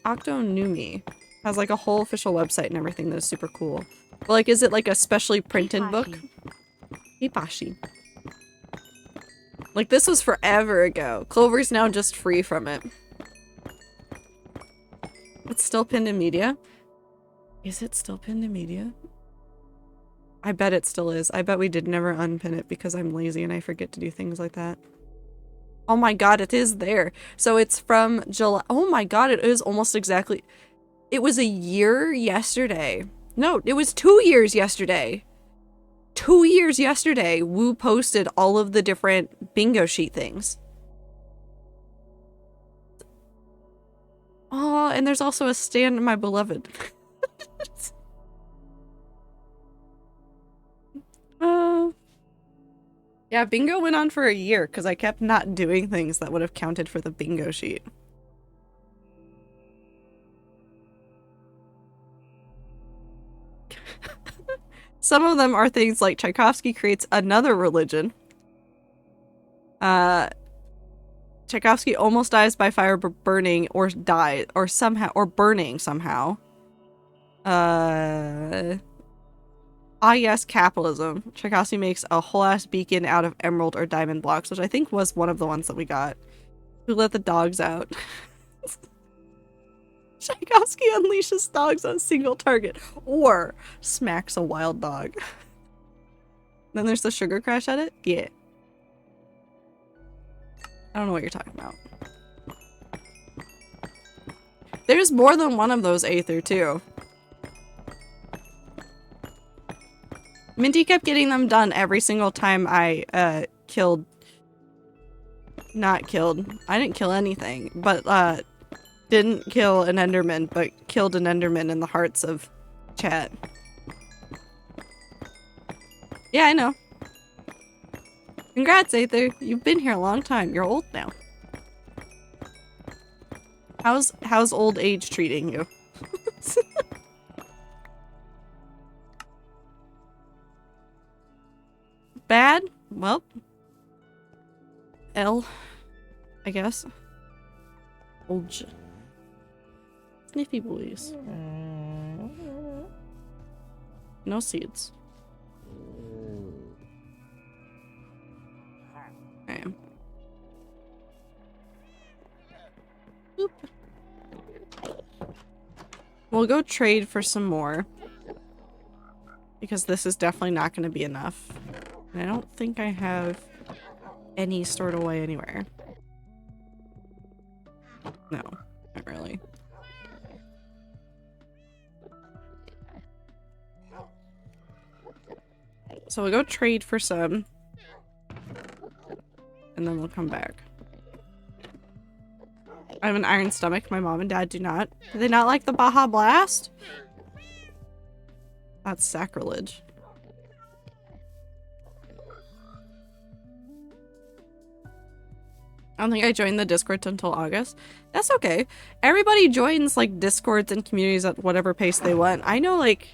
Octonumi has like a whole official website and everything that is super cool. But like, is it like a specially printed book? Hibashi. Like, this was forever ago. Clover's now just free from it. It's still pinned in media? Is it still pinned in media? I bet it still is. I bet we did never unpin it because I'm lazy and I forget to do things like that. Oh my god, it is there. So it's from July. Oh my god, it is almost exactly. It was a year yesterday. No, it was 2 years yesterday. 2 years yesterday, Woo posted all of the different bingo sheet things. Oh, and there's also a Stand My Beloved. Yeah, bingo went on for a year because I kept not doing things that would have counted for the bingo sheet. Some of them are things like Tchaikovsky creates another religion. Tchaikovsky almost dies by fire burning or die or somehow or burning somehow. Yes, capitalism. Tchaikovsky makes a whole ass beacon out of emerald or diamond blocks, which I think was one of the ones that we got. Who let the dogs out? Tchaikovsky unleashes dogs on a single target or smacks a wild dog. Then there's the sugar crash edit? Yeah. I don't know what you're talking about. There's more than one of those Aether too. Minty kept getting them done every single time I not killed. I didn't kill anything, but didn't kill an Enderman, but killed an Enderman in the hearts of chat. Yeah, I know. Congrats, Aether. You've been here a long time. You're old now. How's old age treating you? Bad? Well. L. I guess. Old shit. Sniffy boys. No seeds. Okay. Boop. We'll go trade for some more. Because this is definitely not going to be enough. And I don't think I have any stored away anywhere. No, not really. So we'll go trade for some. And then we'll come back. I have an iron stomach. My mom and dad do not. Do they not like the Baja Blast? That's sacrilege. I don't think I joined the Discord until August. That's okay. Everybody joins like Discords and communities at whatever pace they want. I know like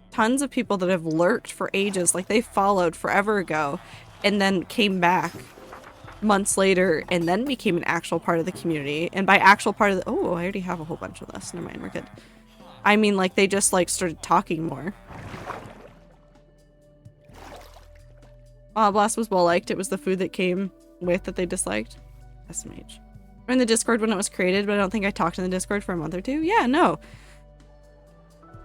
tons of people that have lurked for ages. Like they followed forever ago and then came back months later and then became an actual part of the community. And by actual part of the— oh, I already have a whole bunch of this. Never mind, we're good. I mean like they just like started talking more. Blast was well liked. It was the food that came with that they disliked. SMH. We're in the Discord when it was created, but I don't think I talked in the Discord for a month or two. Yeah, no.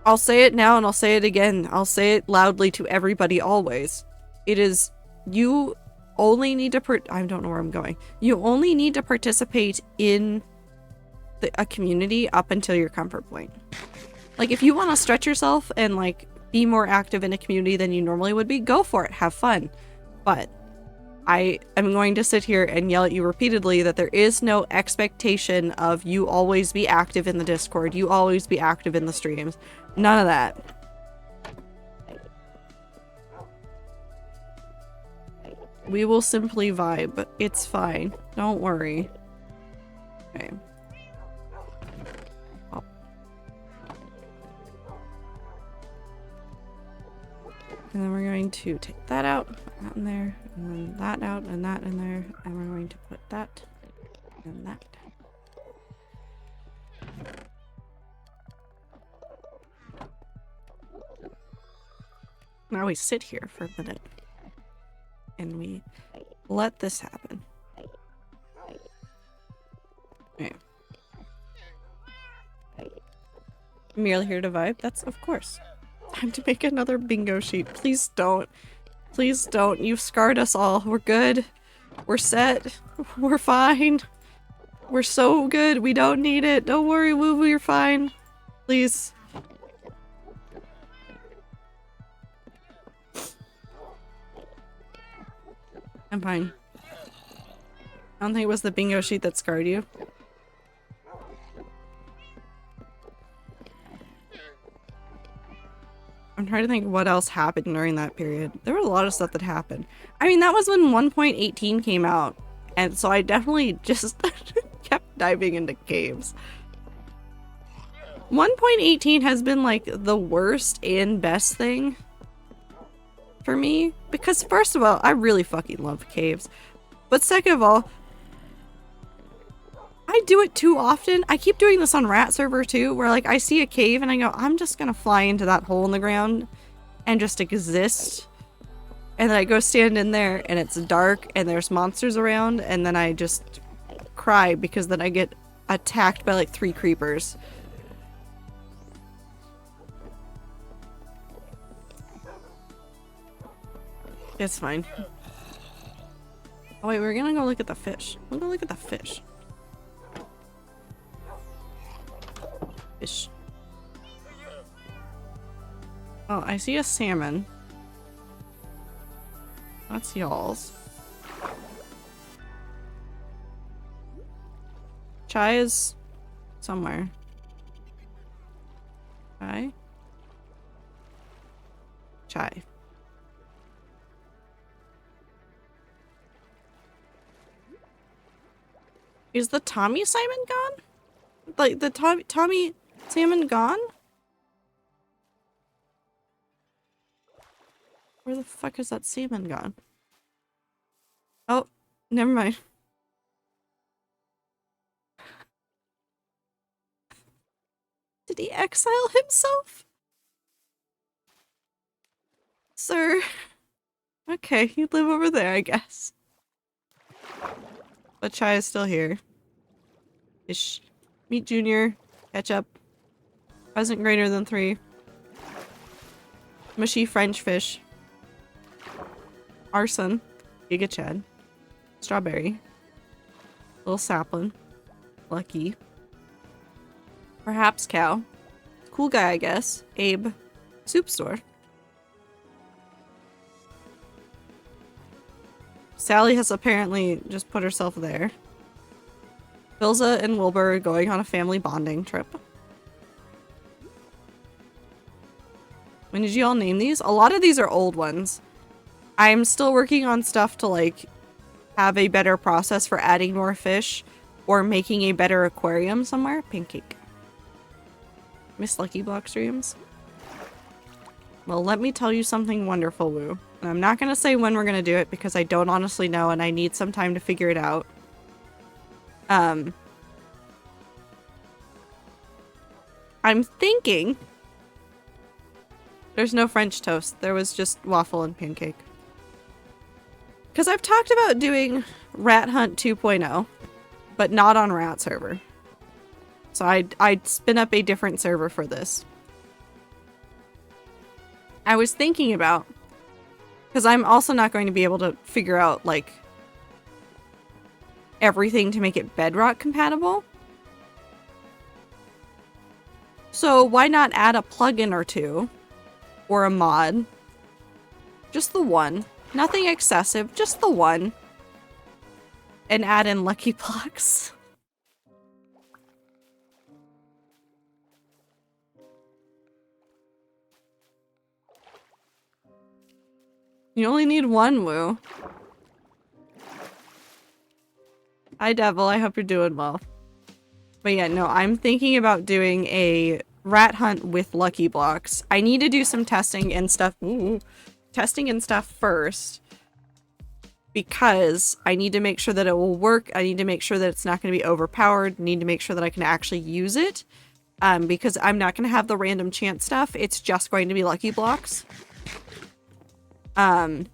I'll say it now and I'll say it again. I'll say it loudly to everybody always. It is— you only need to I don't know where I'm going. You only need to participate in a community up until your comfort point. Like if you want to stretch yourself and like be more active in a community than you normally would be, go for it. Have fun. But I am going to sit here and yell at you repeatedly that there is no expectation of you always be active in the Discord, you always be active in the streams. None of that. We will simply vibe. It's fine. Don't worry. Okay. Oh. And then we're going to take that out, put that in there, and then that out, and that in there, and we're going to put that and that. Now we sit here for a minute, and we let this happen. Okay. Merely here to vibe? That's of course. Time to make another bingo sheet. Please don't. Please don't. You've scarred us all. We're good. We're set. We're fine. We're so good. We don't need it. Don't worry, Woo Woo, you're fine. Please. I'm fine. I don't think it was the bingo sheet that scarred you. I'm trying to think what else happened during that period. There was a lot of stuff that happened. I mean, that was when 1.18 came out, and so I definitely just kept diving into caves. 1.18 has been like the worst and best thing for me, because first of all, I really fucking love caves. But second of all, I do it too often. I keep doing this on Rat Server too, where like I see a cave and I go, I'm just gonna fly into that hole in the ground and just exist. And then I go stand in there and it's dark and there's monsters around, and then I just cry because then I get attacked by like 3 creepers. It's fine. Oh wait, we're gonna go look at the fish. We'll go look at the fish. Fish. Oh, I see a salmon. That's y'all's. Chai is somewhere. Chai? Chai. Is the Tommy Simon gone? Like the Tommy salmon gone? Where the fuck is that salmon gone? Oh, never mind. Did he exile himself? Sir. Okay, you live over there, I guess. But Chai is still here. Fish. Meat Junior. Ketchup. Present greater than 3. Mushy French fish. Arson. Giga Chad. Strawberry. Little sapling. Lucky. Perhaps cow. Cool guy, I guess. Abe. Soup store. Sally has apparently just put herself there. Bilza and Wilbur are going on a family bonding trip. When did you all name these? A lot of these are old ones. I'm still working on stuff to like have a better process for adding more fish or making a better aquarium somewhere. Pancake. Miss Lucky Block streams. Well, let me tell you something wonderful, Woo. And I'm not gonna say when we're gonna do it because I don't honestly know and I need some time to figure it out. I'm thinking... There's no French toast. There was just waffle and pancake. Because I've talked about doing Rat Hunt 2.0, but not on Rat Server. So I'd spin up a different server for this. I was thinking about... Because I'm also not going to be able to figure out, like, everything to make it Bedrock compatible. So why not add a plugin or two? Or a mod. Just the one. Nothing excessive, just the one. And add in Lucky Blocks. You only need one, Woo. Hi, Devil. I hope you're doing well. But yeah, no, I'm thinking about doing a rat hunt with Lucky Blocks. I need to do some testing and stuff. Ooh. testing and stuff first because I need to make sure that it will work. I need to make sure that it's not going to be overpowered. I need to make sure that I can actually use it because I'm not going to have the random chance stuff. It's just going to be lucky blocks. So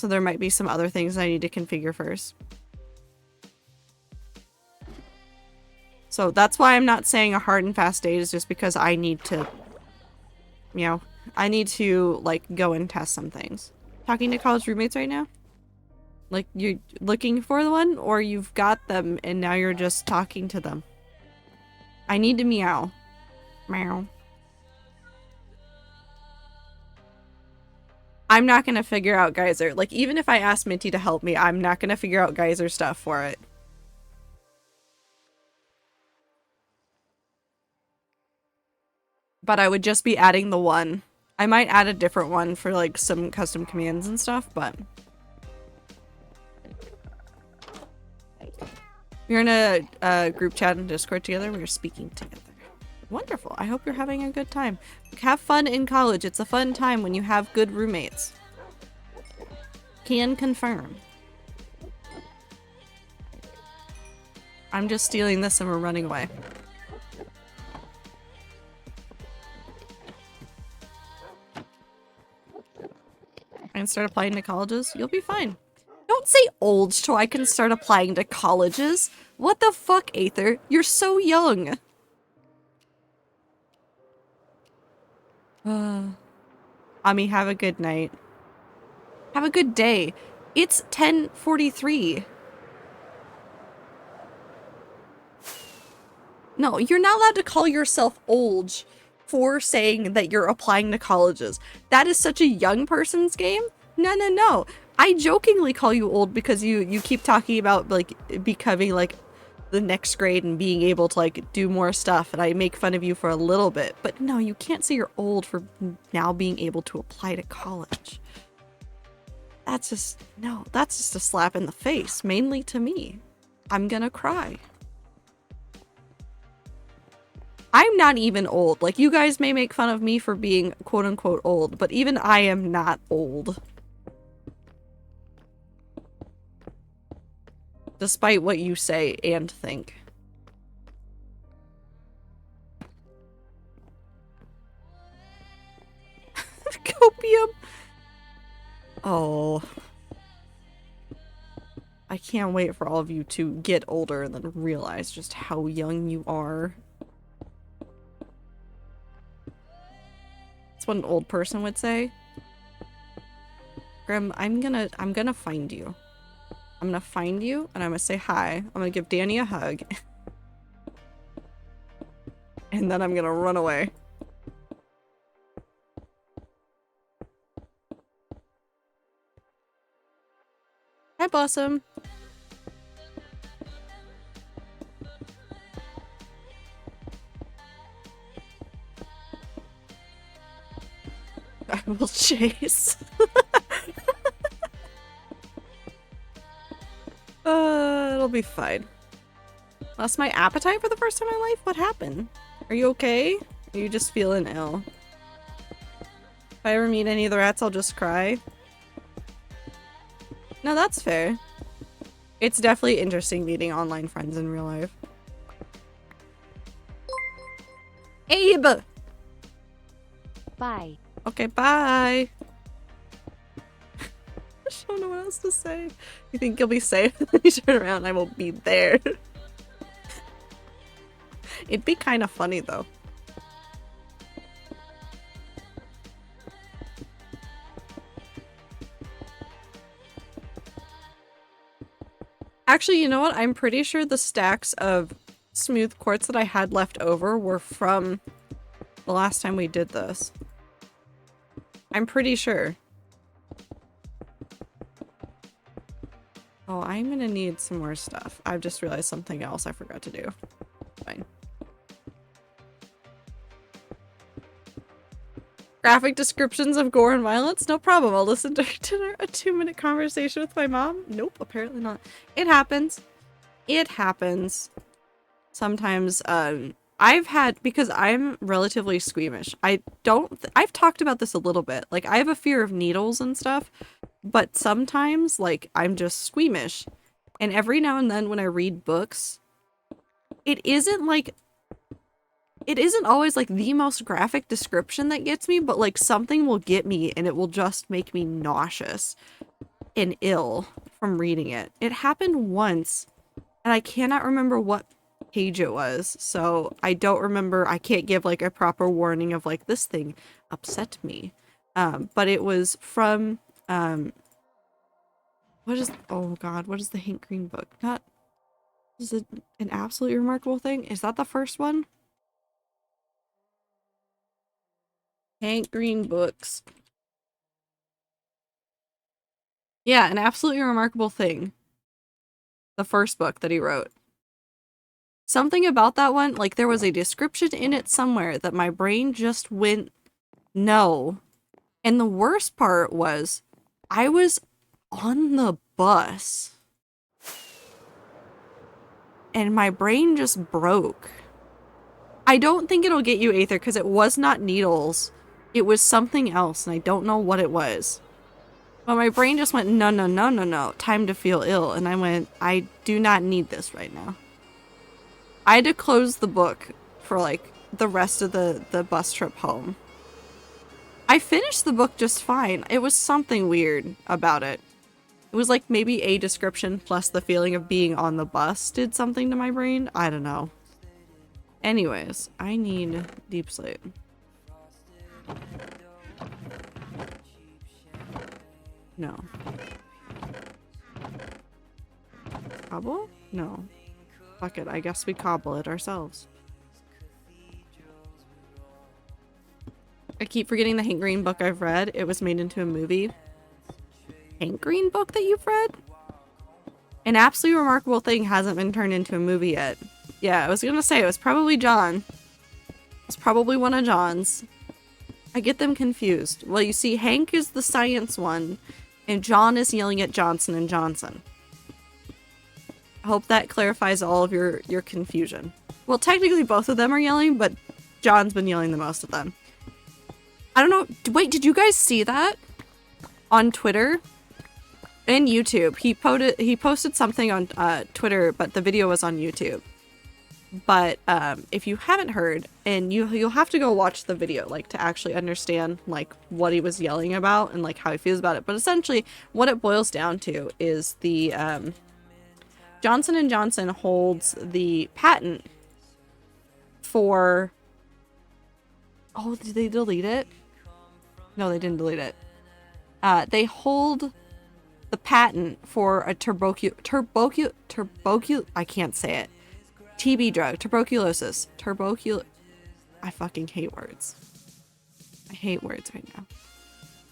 there might be some other things I need to configure first. So that's why I'm not saying a hard and fast date, is just because I need to, you know, I need to, like, go and test some things. Talking to college roommates right now? Like, you're looking for the one, or you've got them and now you're just talking to them? I need to meow. Meow. I'm not gonna figure out Geyser. Like, even if I ask Minty to help me, I'm not gonna figure out Geyser stuff for it. But I would just be adding the one. I might add a different one for, like, some custom commands and stuff, but... We're in a group chat and Discord together. We're speaking together. Wonderful. I hope you're having a good time. Have fun in college. It's a fun time when you have good roommates. Can confirm. I'm just stealing this and we're running away. And start applying to colleges. You'll be fine. Don't say old so I can start applying to colleges. What the fuck, Aether? You're so young. Ami, have a good night. Have a good day. It's 10:43. No, you're not allowed to call yourself old for saying that you're applying to colleges. That is such a young person's game. No, no, no. I jokingly call you old because you keep talking about, like, becoming, like, the next grade and being able to, like, do more stuff, and I make fun of you for a little bit. But no, you can't say you're old for now being able to apply to college. That's just, no, that's just a slap in the face, mainly to me. I'm gonna cry. I'm not even old. Like, you guys may make fun of me for being quote-unquote old, but even I am not old. Despite what you say and think. Copium! Oh. I can't wait for all of you to get older and then realize just how young you are. That's what an old person would say. Grim, I'm gonna find you. I'm gonna find you and I'm gonna say hi. I'm gonna give Danny a hug. And then I'm gonna run away. Hi, Blossom. I will chase. It'll be fine. Lost my appetite for the first time in my life? What happened? Are you okay? Are you just feeling ill? If I ever meet any of the rats, I'll just cry. No, that's fair. It's definitely interesting meeting online friends in real life. Abe! Bye. Okay, bye! I don't know what else to say. You think you'll be safe? You turn around, I won't be there. It'd be kind of funny, though. Actually, you know what? I'm pretty sure the stacks of smooth quartz that I had left over were from the last time we did this. I'm pretty sure. Oh, I'm gonna need some more stuff. I've just realized something else I forgot to do. Fine. Graphic descriptions of gore and violence? No problem. I'll listen to a 2-minute conversation with my mom. Nope, apparently not. It happens. It happens. Sometimes, I've had, because I'm relatively squeamish. I've talked about this a little bit. Like, I have a fear of needles and stuff, but sometimes, like, I'm just squeamish. And every now and then when I read books, it isn't always like the most graphic description that gets me, but like something will get me and it will just make me nauseous and ill from reading it. It happened once and I cannot remember what page it was, so I don't remember. I can't give like a proper warning of like this thing upset me. But it was from what is the Hank Green book? Not is it An Absolutely Remarkable Thing? Is that the first one? Hank Green books. Yeah, An Absolutely Remarkable Thing. The first book that he wrote. Something about that one, like there was a description in it somewhere that my brain just went, no. And the worst part was, I was on the bus. And my brain just broke. I don't think it'll get you, Aether, because it was not needles. It was something else, and I don't know what it was. But my brain just went, no, no, no, no, no. Time to feel ill. And I went, I do not need this right now. I had to close the book for like the rest of the bus trip home. I finished the book just fine. It was something weird about it. It was like maybe a description plus the feeling of being on the bus did something to my brain. I don't know. Anyways, I need deep sleep. No. Cobble? No. Fuck it, I guess we cobble it ourselves. I keep forgetting the Hank Green book I've read. It was made into a movie. Hank Green book that you've read? An Absolutely Remarkable Thing hasn't been turned into a movie yet. Yeah, I was gonna say, it was probably John. It's probably one of John's. I get them confused. Well, you see, Hank is the science one, and John is yelling at Johnson & Johnson. I hope that clarifies all of your confusion. Well, technically both of them are yelling, but John's been yelling the most of them. I don't know. Wait, did you guys see that? On Twitter and YouTube. He posted something on Twitter, but the video was on YouTube. But if you haven't heard, and you'll have to go watch the video, like, to actually understand, like, what he was yelling about and, like, how he feels about it. But essentially, what it boils down to is the Johnson & Johnson holds the patent for... Oh, did they delete it? No, they didn't delete it. They hold the patent for a I can't say it. TB drug, tuberculosis. I fucking hate words. I hate words right now.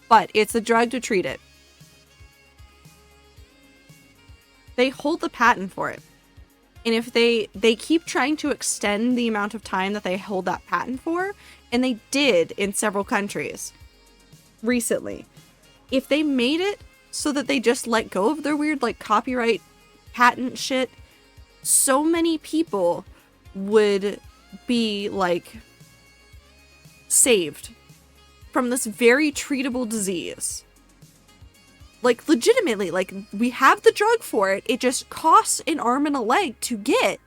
But it's a drug to treat it. They hold the patent for it. And if they keep trying to extend the amount of time that they hold that patent for, and they did in several countries recently. If they made it so that they just let go of their weird, like, copyright patent shit, so many people would be, like, saved from this very treatable disease. Like, legitimately, like, we have the drug for it, it just costs an arm and a leg to get.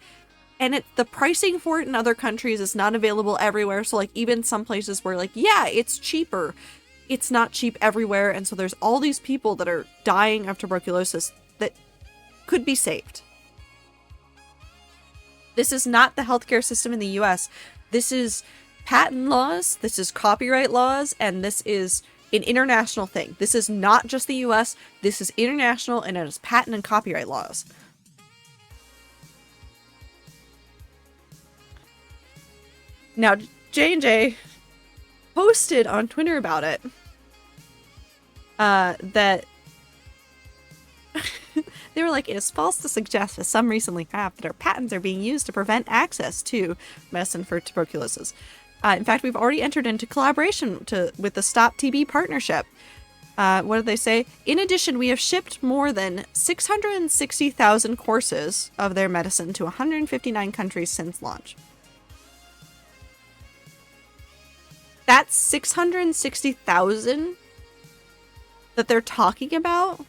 And the pricing for it in other countries is not available everywhere, so, like, even some places where, like, yeah, it's cheaper, it's not cheap everywhere, and so there's all these people that are dying of tuberculosis that could be saved. This is not the healthcare system in the US. This is patent laws, this is copyright laws, and this is an international thing. This is not just the US, this is international, and it is patent and copyright laws. Now, J&J posted on Twitter about it, that they were like, it is false to suggest, as some recently have, that our patents are being used to prevent access to medicine for tuberculosis. In fact, we've already entered into collaboration with the Stop TB partnership. What did they say? In addition, we have shipped more than 660,000 courses of their medicine to 159 countries since launch. That 660,000 that they're talking about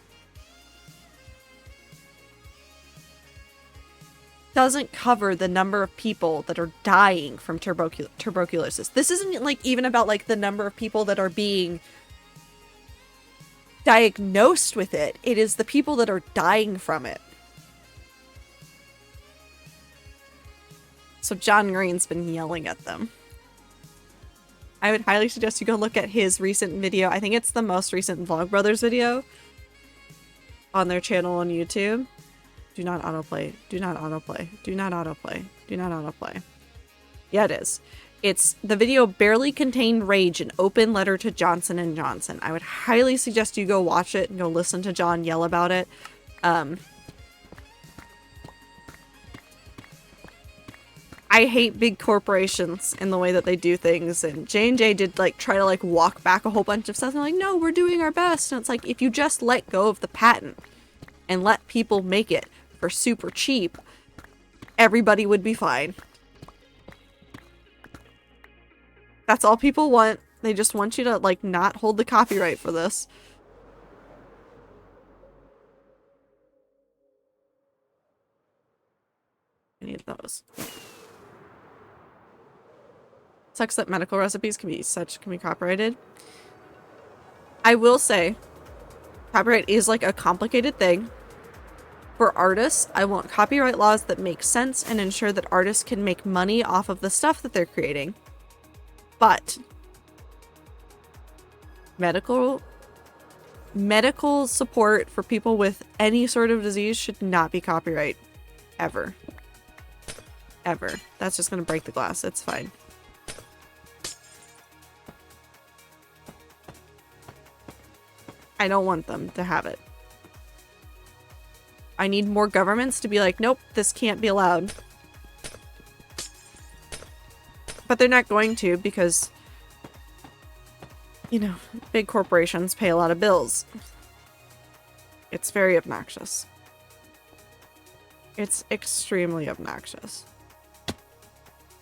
doesn't cover the number of people that are dying from tuberculosis. This isn't like even about like the number of people that are being diagnosed with it. It is the people that are dying from it. So John Green's been yelling at them. I would highly suggest you go look at his recent video. I think it's the most recent Vlogbrothers video on their channel on YouTube. Do not autoplay. Do not autoplay. Do not autoplay. Do not autoplay. Yeah, it is. It's the video barely contained rage, an open letter to Johnson & Johnson. I would highly suggest you go watch it and go listen to John yell about it. I hate big corporations in the way that they do things, and J&J did like try to like walk back a whole bunch of stuff, and they're like, no, we're doing our best. And it's like, if you just let go of the patent and let people make it for super cheap, everybody would be fine. That's all people want. They just want you to like not hold the copyright for this. I need those. Sucks that medical recipes can be copyrighted. I will say, copyright is like a complicated thing. For artists, I want copyright laws that make sense and ensure that artists can make money off of the stuff that they're creating. But medical support for people with any sort of disease should not be copyright. Ever. Ever. That's just gonna break the glass. It's fine. I don't want them to have it. I need more governments to be like, nope, this can't be allowed. But they're not going to because, you know, big corporations pay a lot of bills. It's very obnoxious. It's extremely obnoxious.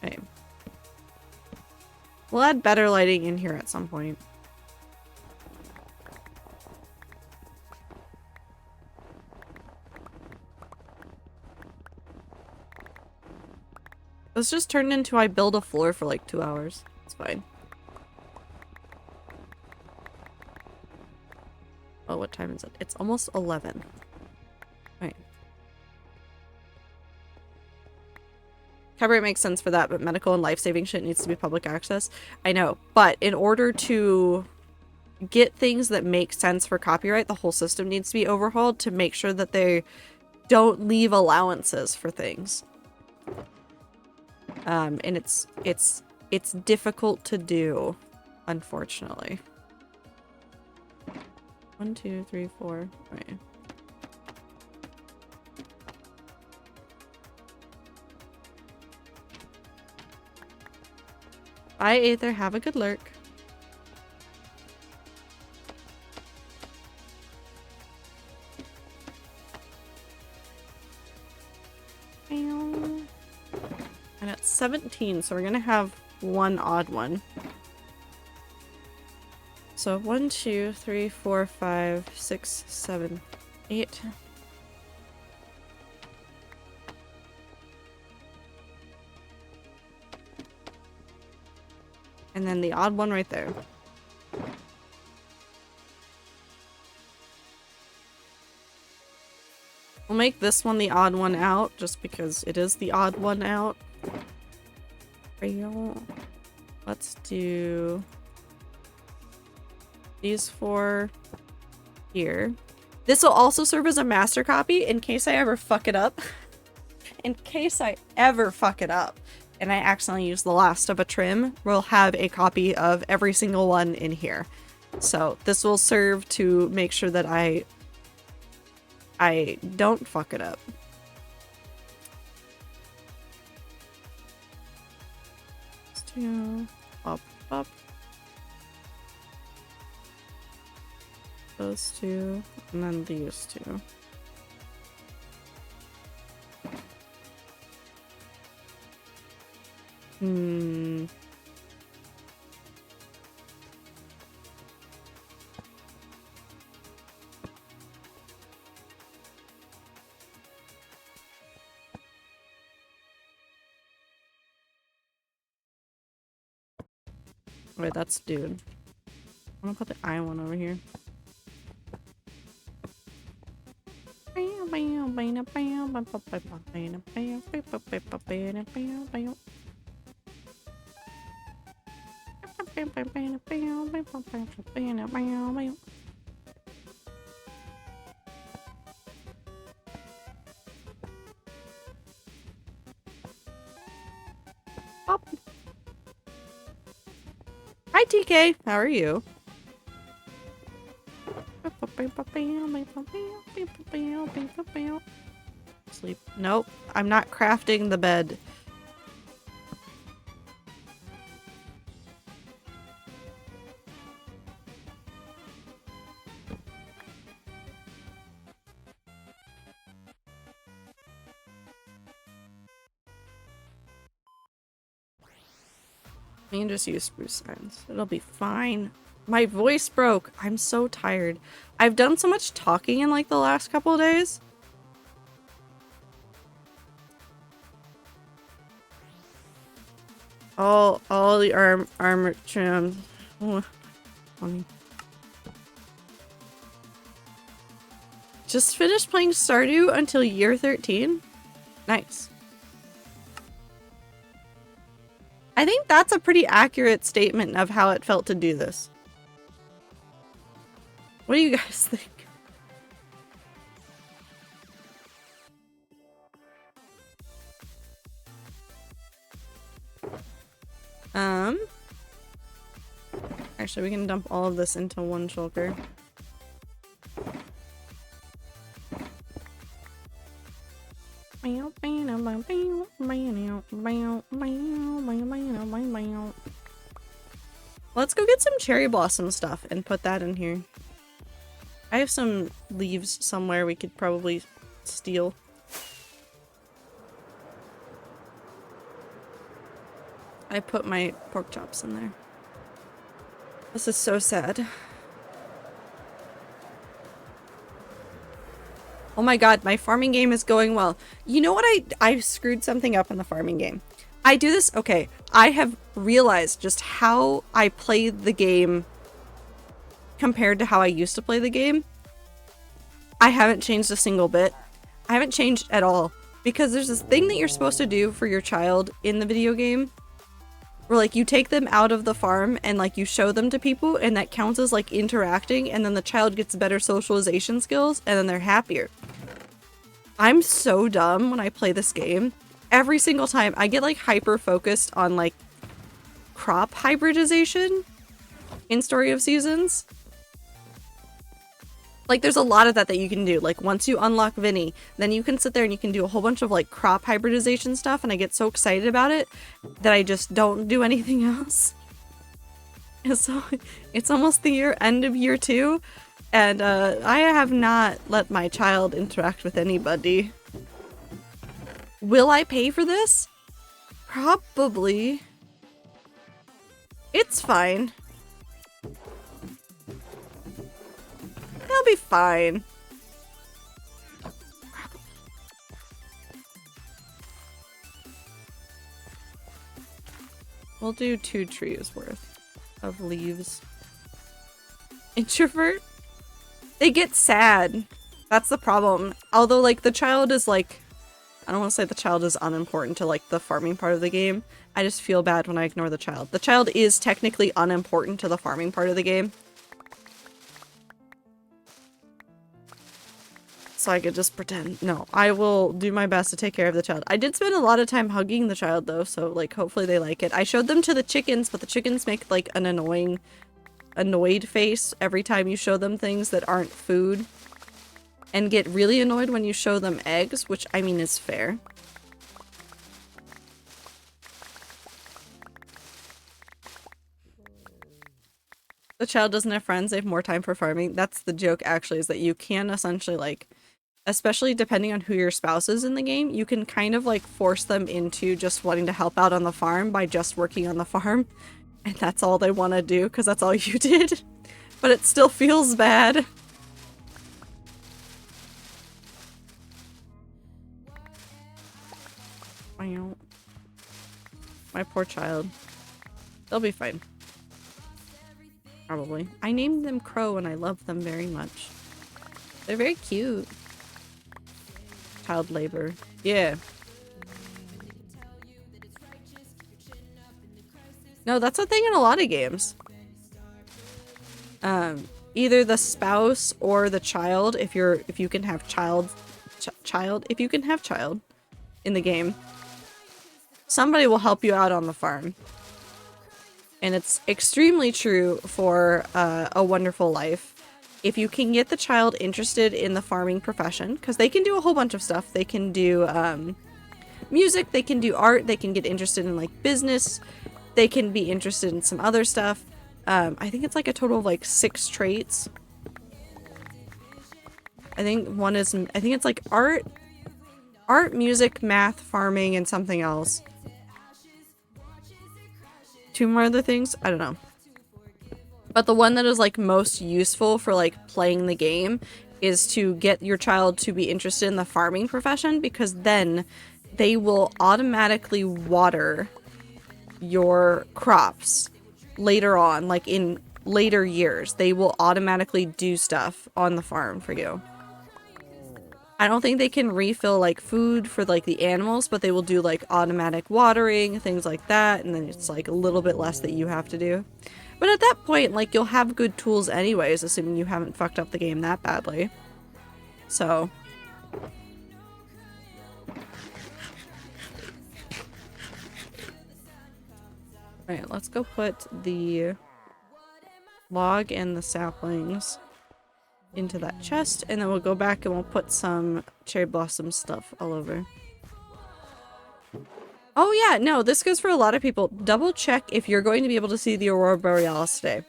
Okay. We'll add better lighting in here at some point. This just turned into I build a floor for like 2 hours. It's fine. Oh, what time is it? It's almost 11. Right. Copyright makes sense for that, but medical and life-saving shit needs to be public access. I know, but in order to get things that make sense for copyright, the whole system needs to be overhauled to make sure that they don't leave allowances for things. And it's difficult to do, unfortunately. 1, 2, 3, 4. Right. Bye, Aether. Have a good lurk. And it's 17, so we're gonna have one odd one. So 1, 2, 3, 4, 5, 6, 7, 8. And then the odd one right there. We'll make this one the odd one out, just because it is the odd one out. Let's do these 4 here. This will also serve as a master copy in case I ever fuck it up. In case I ever fuck it up and I accidentally use the last of a trim, we'll have a copy of every single one in here. So this will serve to make sure that I don't fuck it up. Let's do up. Those 2, and then these 2. Wait, that's dude. I'm gonna put the I one over here. Hi TK, how are you? Sleep. Nope, I'm not crafting the bed. We can just use spruce signs. It'll be fine. My voice broke. I'm so tired. I've done so much talking in like the last couple of days. All the armor trims. Oh, funny. Just finished playing Stardew until year 13. Nice. I think that's a pretty accurate statement of how it felt to do this. What do you guys think? Actually, we can dump all of this into one shulker. Let's go get some cherry blossom stuff and put that in here. I have some leaves somewhere we could probably steal. I put my pork chops in there. This is so sad. Oh my god, my farming game is going well. You know what? I screwed something up in the farming game. I do this, okay, I have realized just how I play the game compared to how I used to play the game. I haven't changed a single bit. I haven't changed at all. Because there's this thing that you're supposed to do for your child in the video game. Where like you take them out of the farm and like you show them to people and that counts as like interacting, and then the child gets better socialization skills and then they're happier. I'm so dumb when I play this game. Every single time I get like hyper focused on like crop hybridization in Story of Seasons. Like there's a lot of that you can do. Like once you unlock Vinny, then you can sit there and you can do a whole bunch of like crop hybridization stuff, and I get so excited about it that I just don't do anything else. And so it's almost the end of year 2, and I have not let my child interact with anybody. Will I pay for this? Probably. It's fine. It'll be fine. We'll do 2 trees worth of leaves. Introvert? They get sad. That's the problem. Although, like, the child is, like... I don't want to say the child is unimportant to, like, the farming part of the game. I just feel bad when I ignore the child. The child is technically unimportant to the farming part of the game. So I could just pretend. No, I will do my best to take care of the child. I did spend a lot of time hugging the child, though, so, like, hopefully they like it. I showed them to the chickens, but the chickens make, like, an annoyed face every time you show them things that aren't food. And get really annoyed when you show them eggs, which, I mean, is fair. The child doesn't have friends, they have more time for farming. That's the joke, actually, is that you can essentially, like, especially depending on who your spouse is in the game, you can kind of, like, force them into just wanting to help out on the farm by just working on the farm. And that's all they want to do, because that's all you did. But it still feels bad. My poor child. They'll be fine. Probably. I named them Crow and I love them very much. They're very cute. Child labor. Yeah. No, that's a thing in a lot of games. Either the spouse or the child, if you can have child in the game, somebody will help you out on the farm. And it's extremely true for A Wonderful Life. If you can get the child interested in the farming profession, because they can do a whole bunch of stuff. They can do music, they can do art, they can get interested in like business, they can be interested in some other stuff. I think it's like a total of like 6 traits. I think it's like art, music, math, farming, and something else. 2 more other things? I don't know. But the one that is like most useful for like playing the game is to get your child to be interested in the farming profession, because then they will automatically water your crops later on, like in later years. They will automatically do stuff on the farm for you. I don't think they can refill like food for like the animals, but they will do like automatic watering, things like that, and then it's like a little bit less that you have to do. But at that point, like, you'll have good tools anyways, assuming you haven't fucked up the game that badly. So. Alright, let's go put the log and the saplings into that chest, and then we'll go back and we'll put some cherry blossom stuff all over. Oh yeah, no, this goes for a lot of people. Double check if you're going to be able to see the Aurora Borealis today.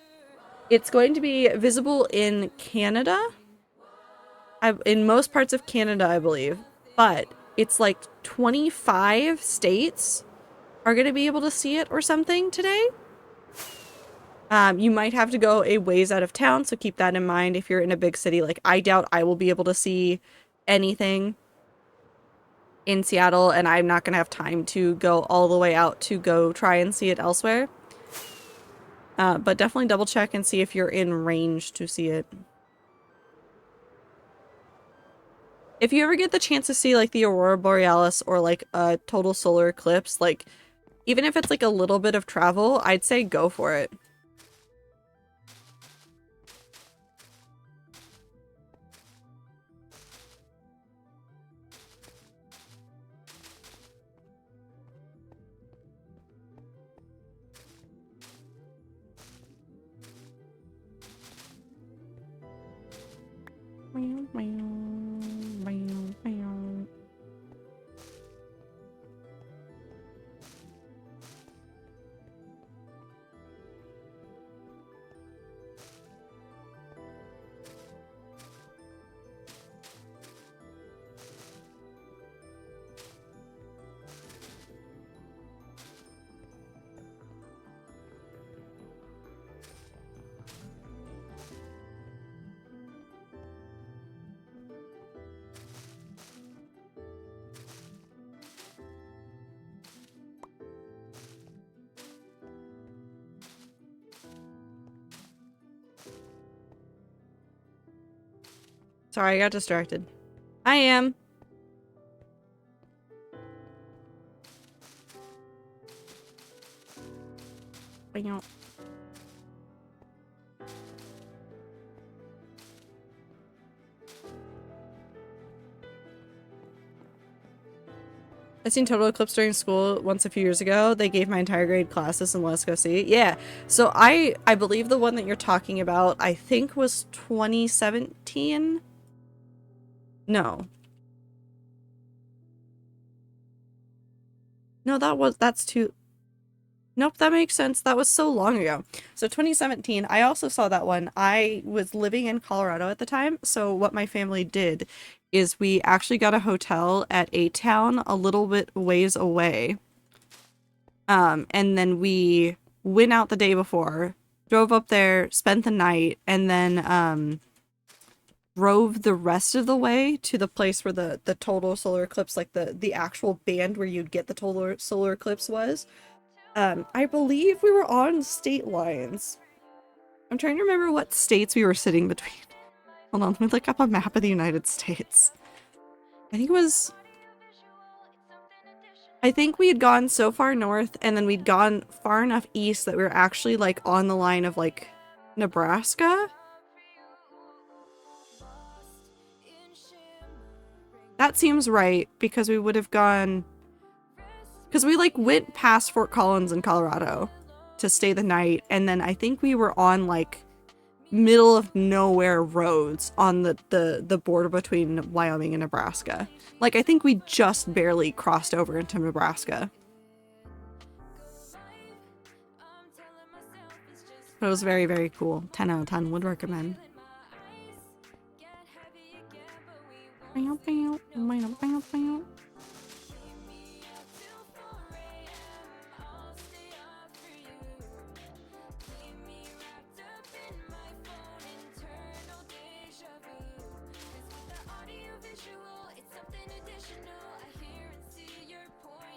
It's going to be visible in Canada. In most parts of Canada, I believe. But it's like 25 states are going to be able to see it or something today. You might have to go a ways out of town, so keep that in mind if you're in a big city. Like, I doubt I will be able to see anything in Seattle, and I'm not gonna have time to go all the way out to go try and see it elsewhere. But definitely double check and see if you're in range to see it. If you ever get the chance to see like the Aurora Borealis or like a total solar eclipse, like even if it's like a little bit of travel, I'd say go for it. Sorry, I got distracted. I am. I seen Total Eclipse during school once a few years ago. They gave my entire grade classes and let us go see it. Yeah. So I believe the one that you're talking about, I think was 2017. No. No, that's too... Nope, that makes sense. That was so long ago. So 2017, I also saw that one. I was living in Colorado at the time, so what my family did is we actually got a hotel at a town a little bit ways away. And then we went out the day before, drove up there, spent the night, and then drove the rest of the way to the place where the total solar eclipse, like the actual band where you'd get the total solar eclipse was. I believe we were on state lines. I'm trying to remember what states we were sitting between. Hold on, let me look up a map of the United States. I think it was... I think we had gone so far north, and then we'd gone far enough east that we were actually, like, on the line of, like, Nebraska? That seems right, because we would have gone... Because we, like, went past Fort Collins in Colorado to stay the night, and then I think we were on, like, middle of nowhere roads on the border between Wyoming and Nebraska. Like, I think we just barely crossed over into Nebraska. But it was very, very cool. 10 out of 10 would recommend.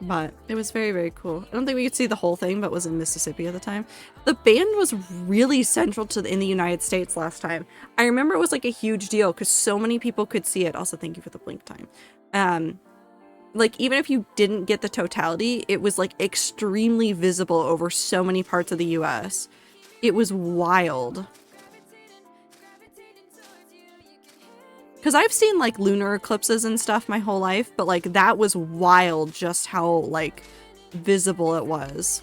But it was very, very cool. I don't think we could see the whole thing, but was in Mississippi at the time. The band was really central to in the United States last time. I remember it was like a huge deal because so many people could see it. Also, thank you for the blink time. Like, even if you didn't get the totality, it was like extremely visible over so many parts of the US. It was wild. Because I've seen, like, lunar eclipses and stuff my whole life, but, like, that was wild just how, like, visible it was.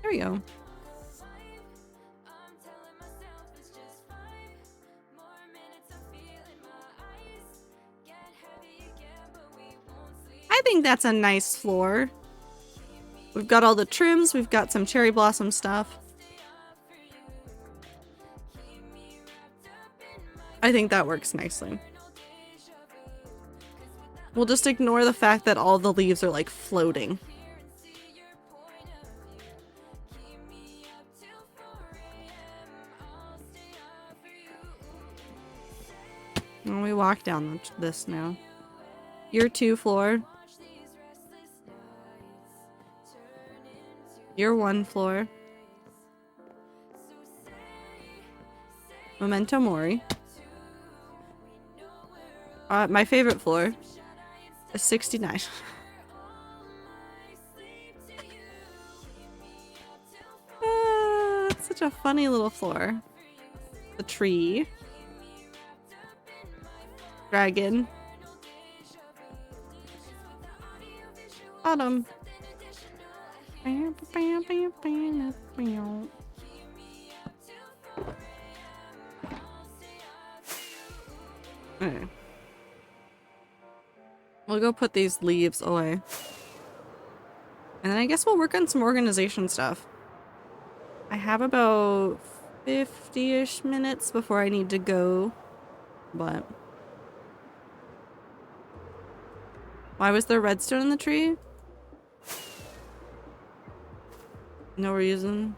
There we go. I think that's a nice floor. We've got all the trims, we've got some cherry blossom stuff. I think that works nicely. We'll just ignore the fact that all the leaves are like floating. And we walk down this now. Year 2 floor. Year 1 floor. Memento Mori. My favorite floor is 69. It's such a funny little floor. The tree. Dragon. Autumn. Okay. We'll go put these leaves away. And then I guess we'll work on some organization stuff. I have about 50-ish minutes before I need to go, but... Why was there redstone in the tree? No reason.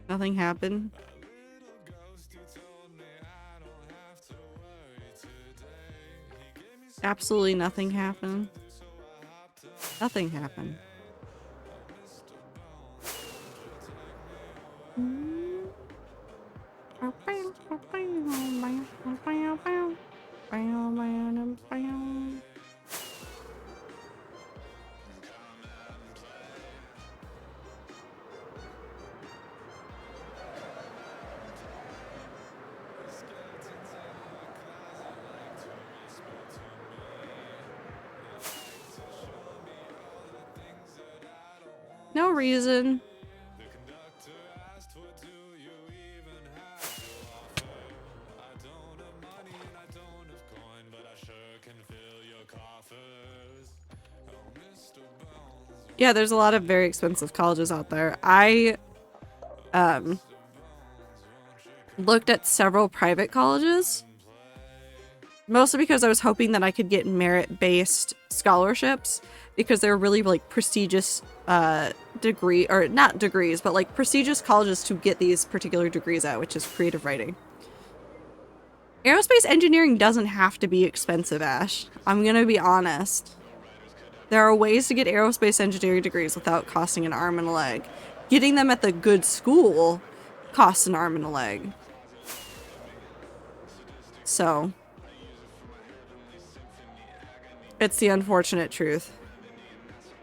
Nothing happened. Absolutely nothing happened. Nothing happened. No reason. Yeah, there's a lot of very expensive colleges out there. I looked at several private colleges, mostly because I was hoping that I could get merit-based scholarships because they're really like prestigious degree, or not degrees, but like prestigious colleges to get these particular degrees at, which is creative writing. Aerospace engineering doesn't have to be expensive, Ash. I'm gonna be honest. There are ways to get aerospace engineering degrees without costing an arm and a leg. Getting them at the good school costs an arm and a leg. So, it's the unfortunate truth.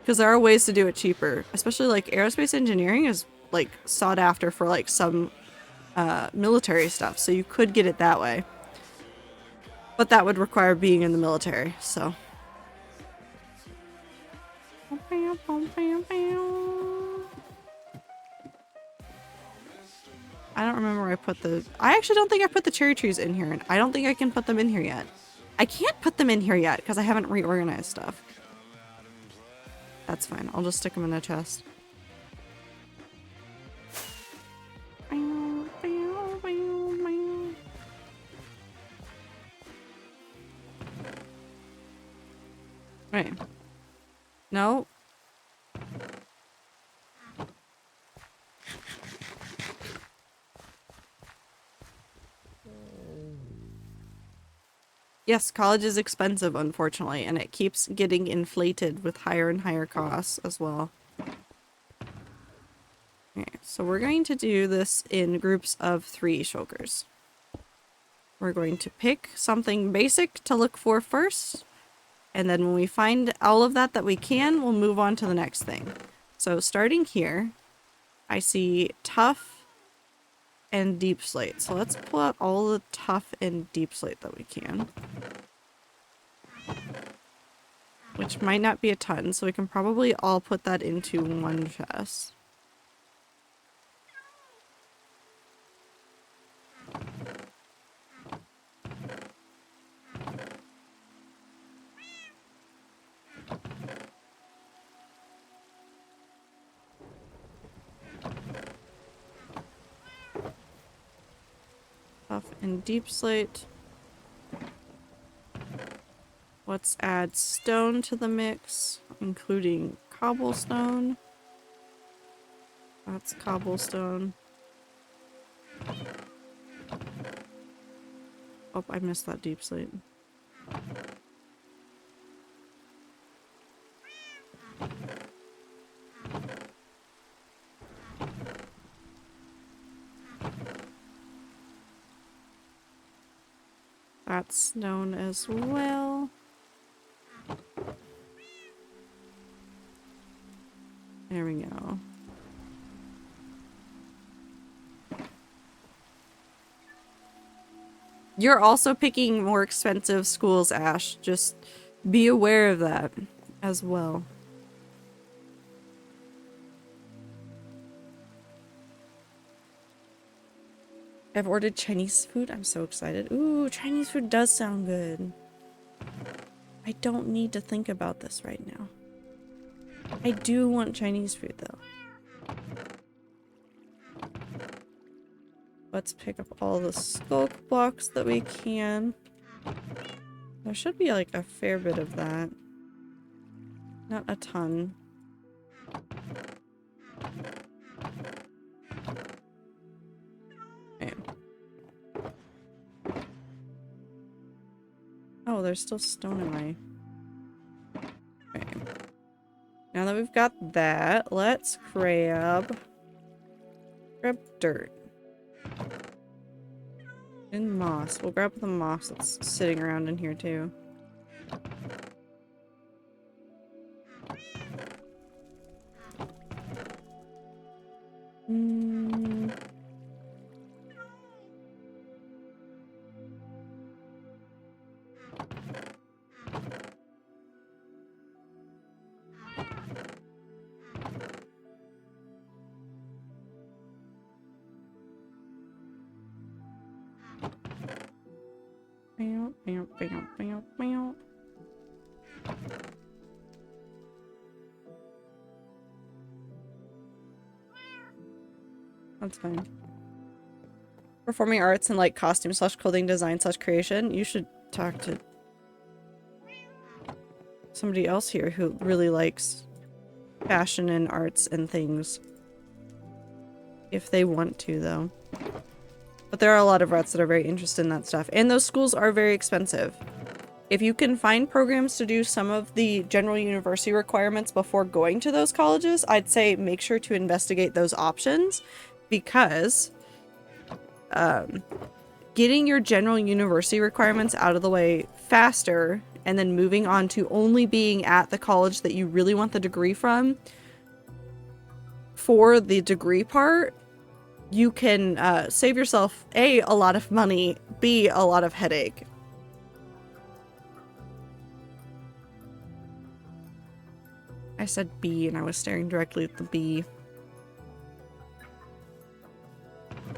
Because there are ways to do it cheaper. Especially like aerospace engineering is like sought after for like some military stuff. So you could get it that way. But that would require being in the military, so. I don't remember where I put the... I actually don't think I put the cherry trees in here. And I don't think I can put them in here yet. I can't put them in here yet because I haven't reorganized stuff. That's fine. I'll just stick them in a chest. Right. No. Yes, college is expensive, unfortunately, and it keeps getting inflated with higher and higher costs as well. Okay, so we're going to do this in groups of 3 shulkers. We're going to pick something basic to look for first, and then when we find all of that we can, we'll move on to the next thing. So starting here, I see tough and deep slate. So let's pull out all the tough and deep slate that we can. Which might not be a ton, so we can probably all put that into one chest. Tough and deep slate. Let's add stone to the mix, including cobblestone. That's cobblestone. Oh, I missed that deep slate. That's stone as well. There we go. You're also picking more expensive schools, Ash. Just be aware of that as well. I've ordered Chinese food. I'm so excited. Ooh, Chinese food does sound good. I don't need to think about this right now. I do want Chinese food, though. Let's pick up all the skulk blocks that we can. There should be, like, a fair bit of that. Not a ton. Okay. Oh, there's still stone in my... Okay. Now that we've got that, let's grab dirt. And moss. We'll grab the moss that's sitting around in here too. That's fine. Performing arts and like costume / clothing design / creation. You should talk to somebody else here who really likes fashion and arts and things. If they want to, though. But there are a lot of rats that are very interested in that stuff. And those schools are very expensive. If you can find programs to do some of the general university requirements before going to those colleges, I'd say make sure to investigate those options, because getting your general university requirements out of the way faster and then moving on to only being at the college that you really want the degree from for the degree part, you can save yourself A, a lot of money, B, a lot of headache. I said B and I was staring directly at the B.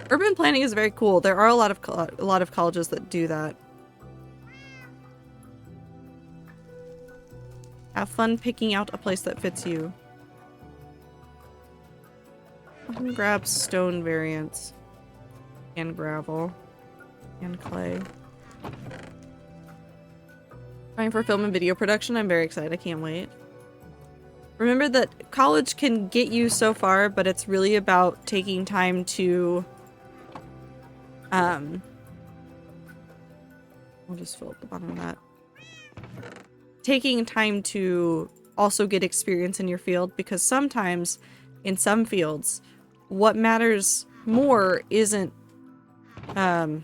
Urban planning is very cool. There are a lot of colleges that do that. Have fun picking out a place that fits you. I'm gonna grab stone variants and gravel and clay. Trying for film and video production. I'm very excited. I can't wait. Remember that college can get you so far, but it's really about taking time to I'll just fill up the bottom of that. Taking time to also get experience in your field, because sometimes in some fields what matters more isn't the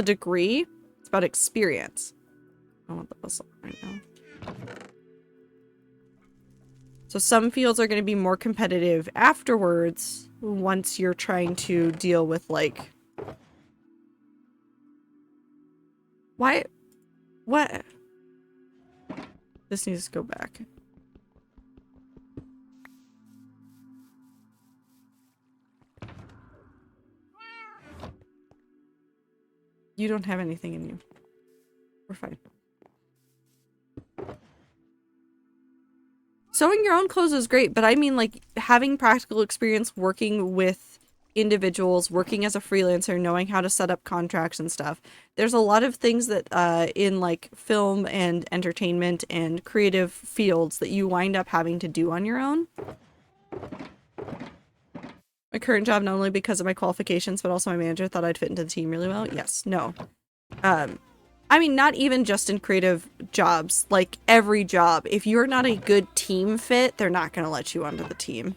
degree, it's about experience. I want the bustle right now. So some fields are going to be more competitive afterwards once you're trying to deal with, like, why? What? This needs to go back. You don't have anything in you. We're fine. Sewing your own clothes is great, but I mean, like, having practical experience working with individuals, working as a freelancer, knowing how to set up contracts and stuff. There's a lot of things that in, like, film and entertainment and creative fields that you wind up having to do on your own. My current job, not only because of my qualifications, but also my manager thought I'd fit into the team really well. Yes. No. I mean, not even just in creative jobs, like every job. If you're not a good team fit, they're not going to let you onto the team.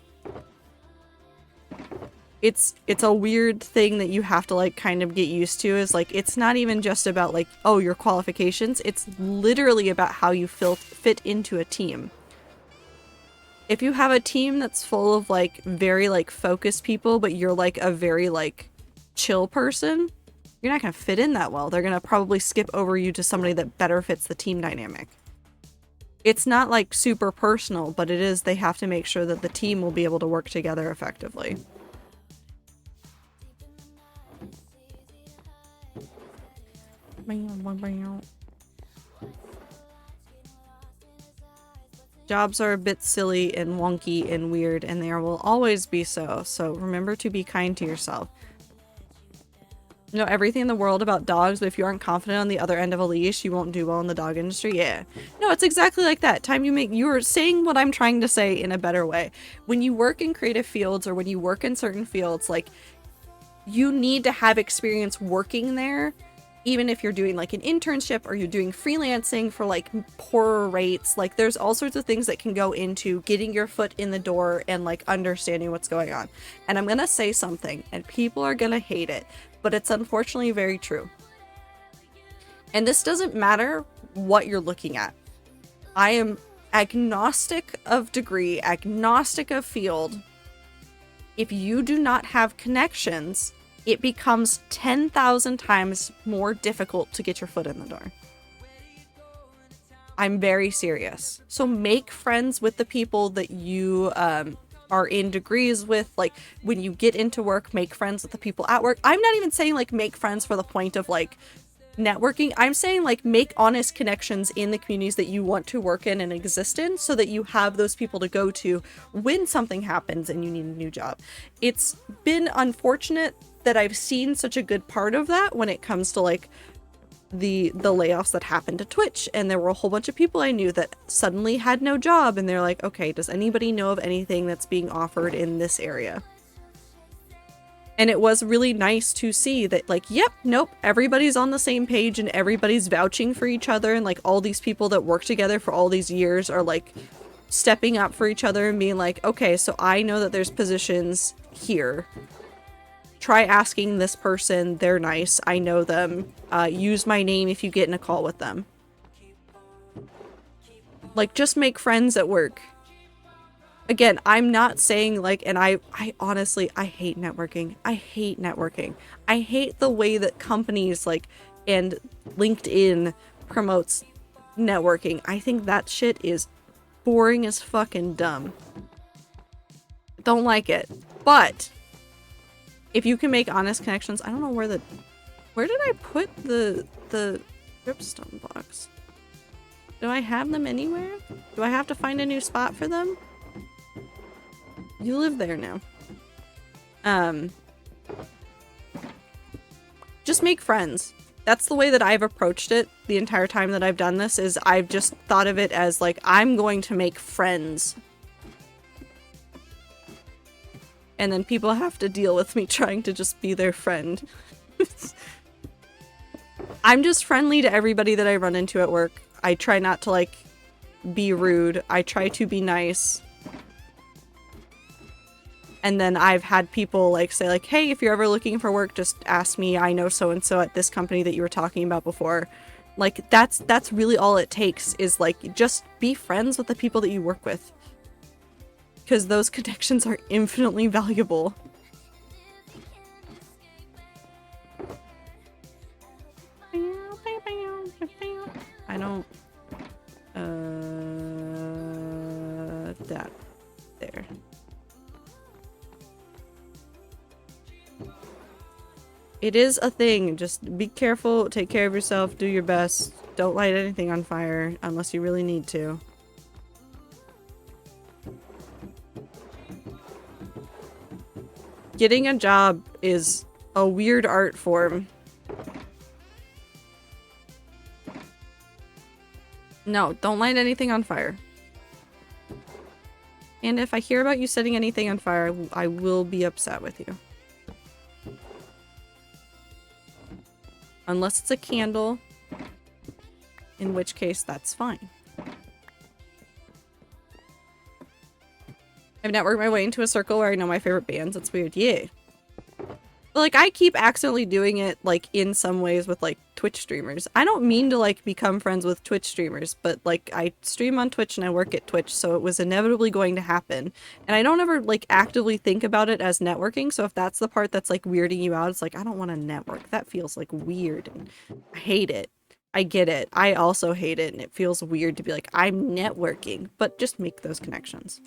It's a weird thing that you have to, like, kind of get used to, is, like, it's not even just about, like, oh, your qualifications. It's literally about how you fit into a team. If you have a team that's full of, like, very, like, focused people, but you're, like, a very, like, chill person, you're not going to fit in that well. They're going to probably skip over you to somebody that better fits the team dynamic. It's not, like, super personal, but it is, they have to make sure that the team will be able to work together effectively. Jobs are a bit silly and wonky and weird, and they will always be so. So remember to be kind to yourself. You know everything in the world about dogs, but if you aren't confident on the other end of a leash, you won't do well in the dog industry. Yeah. No, it's exactly like that. You're saying what I'm trying to say in a better way. When you work in creative fields, or when you work in certain fields, like, you need to have experience working there. Even if you're doing, like, an internship, or you're doing freelancing for, like, poorer rates, like, there's all sorts of things that can go into getting your foot in the door and, like, understanding what's going on. And I'm gonna say something, and people are gonna hate it, but it's unfortunately very true. And this doesn't matter what you're looking at. I am agnostic of degree, agnostic of field. If you do not have connections, it becomes 10,000 times more difficult to get your foot in the door. I'm very serious. So make friends with the people that you are in degrees with. Like, when you get into work, make friends with the people at work. I'm not even saying, like, make friends for the point of, like, networking. I'm saying, like, make honest connections in the communities that you want to work in and exist in, so that you have those people to go to when something happens and you need a new job. It's been unfortunate that I've seen such a good part of that when it comes to, like, the layoffs that happened to Twitch, and there were a whole bunch of people I knew that suddenly had no job, and they're like, okay, does anybody know of anything that's being offered in this area? And it was really nice to see that, like, yep, nope, everybody's on the same page and everybody's vouching for each other, and like all these people that work together for all these years are like stepping up for each other and being like, okay, so I know that there's positions here. Try asking this person, they're nice, I know them. Use my name if you get in a call with them. Like, just make friends at work. Again, I'm not saying like, and I honestly, I hate networking. I hate networking. I hate the way that companies like, and LinkedIn promotes networking. I think that shit is boring as fucking dumb. Don't like it. But if you can make honest connections, I don't know where did I put the dripstone blocks? Do I have them anywhere? Do I have to find a new spot for them? You live there now. Just make friends. That's the way that I've approached it the entire time that I've done this, is I've just thought of it as like, I'm going to make friends. And then people have to deal with me trying to just be their friend. I'm just friendly to everybody that I run into at work. I try not to like be rude. I try to be nice. And then I've had people like say like, hey, if you're ever looking for work, just ask me. I know so-and-so at this company that you were talking about before. Like, that's really all it takes, is like, just be friends with the people that you work with. Because those connections are infinitely valuable. I don't... that. There. It is a thing. Just be careful, take care of yourself, do your best. Don't light anything on fire unless you really need to. Getting a job is a weird art form. No, don't light anything on fire. And if I hear about you setting anything on fire, I will be upset with you. Unless it's a candle, in which case that's fine. I've networked my way into a circle where I know my favorite bands. It's weird. Yeah. But, like, I keep accidentally doing it, like, in some ways with, like, Twitch streamers. I don't mean to, like, become friends with Twitch streamers, but, like, I stream on Twitch and I work at Twitch, so it was inevitably going to happen. And I don't ever, like, actively think about it as networking, so if that's the part that's, like, weirding you out, it's like, I don't want to network. That feels, like, weird. And I hate it. I get it. I also hate it, and it feels weird to be like, I'm networking. But just make those connections.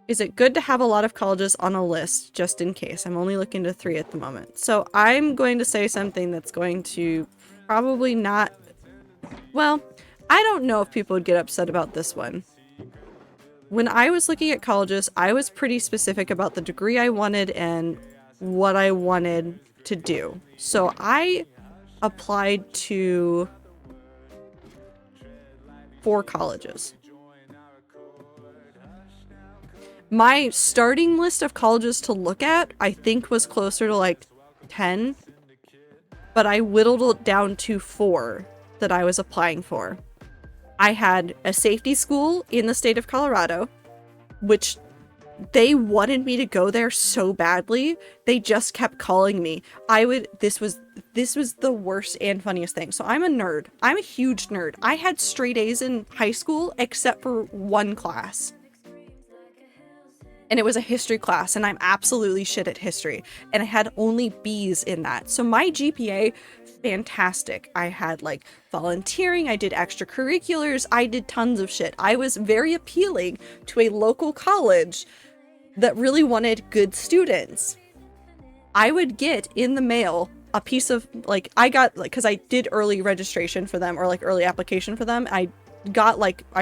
Is it good to have a lot of colleges on a list, just in case? I'm only looking to 3 at the moment. So I'm going to say something that's going to probably not... Well, I don't know if people would get upset about this one. When I was looking at colleges, I was pretty specific about the degree I wanted and what I wanted to do. So I applied to 4 colleges. My starting list of colleges to look at, I think, was closer to like 10, but I whittled it down to 4 that I was applying for. I had a safety school in the state of Colorado, which they wanted me to go there so badly. They just kept calling me. This was the worst and funniest thing. So I'm a nerd. I'm a huge nerd. I had straight A's in high school except for one class. And it was a history class, and I'm absolutely shit at history. And I had only B's in that. So my GPA, fantastic. I had like volunteering, I did extracurriculars, I did tons of shit. I was very appealing to a local college that really wanted good students. I would get in the mail a piece of, like, I got, like, because I did early registration for them, or like early application for them. I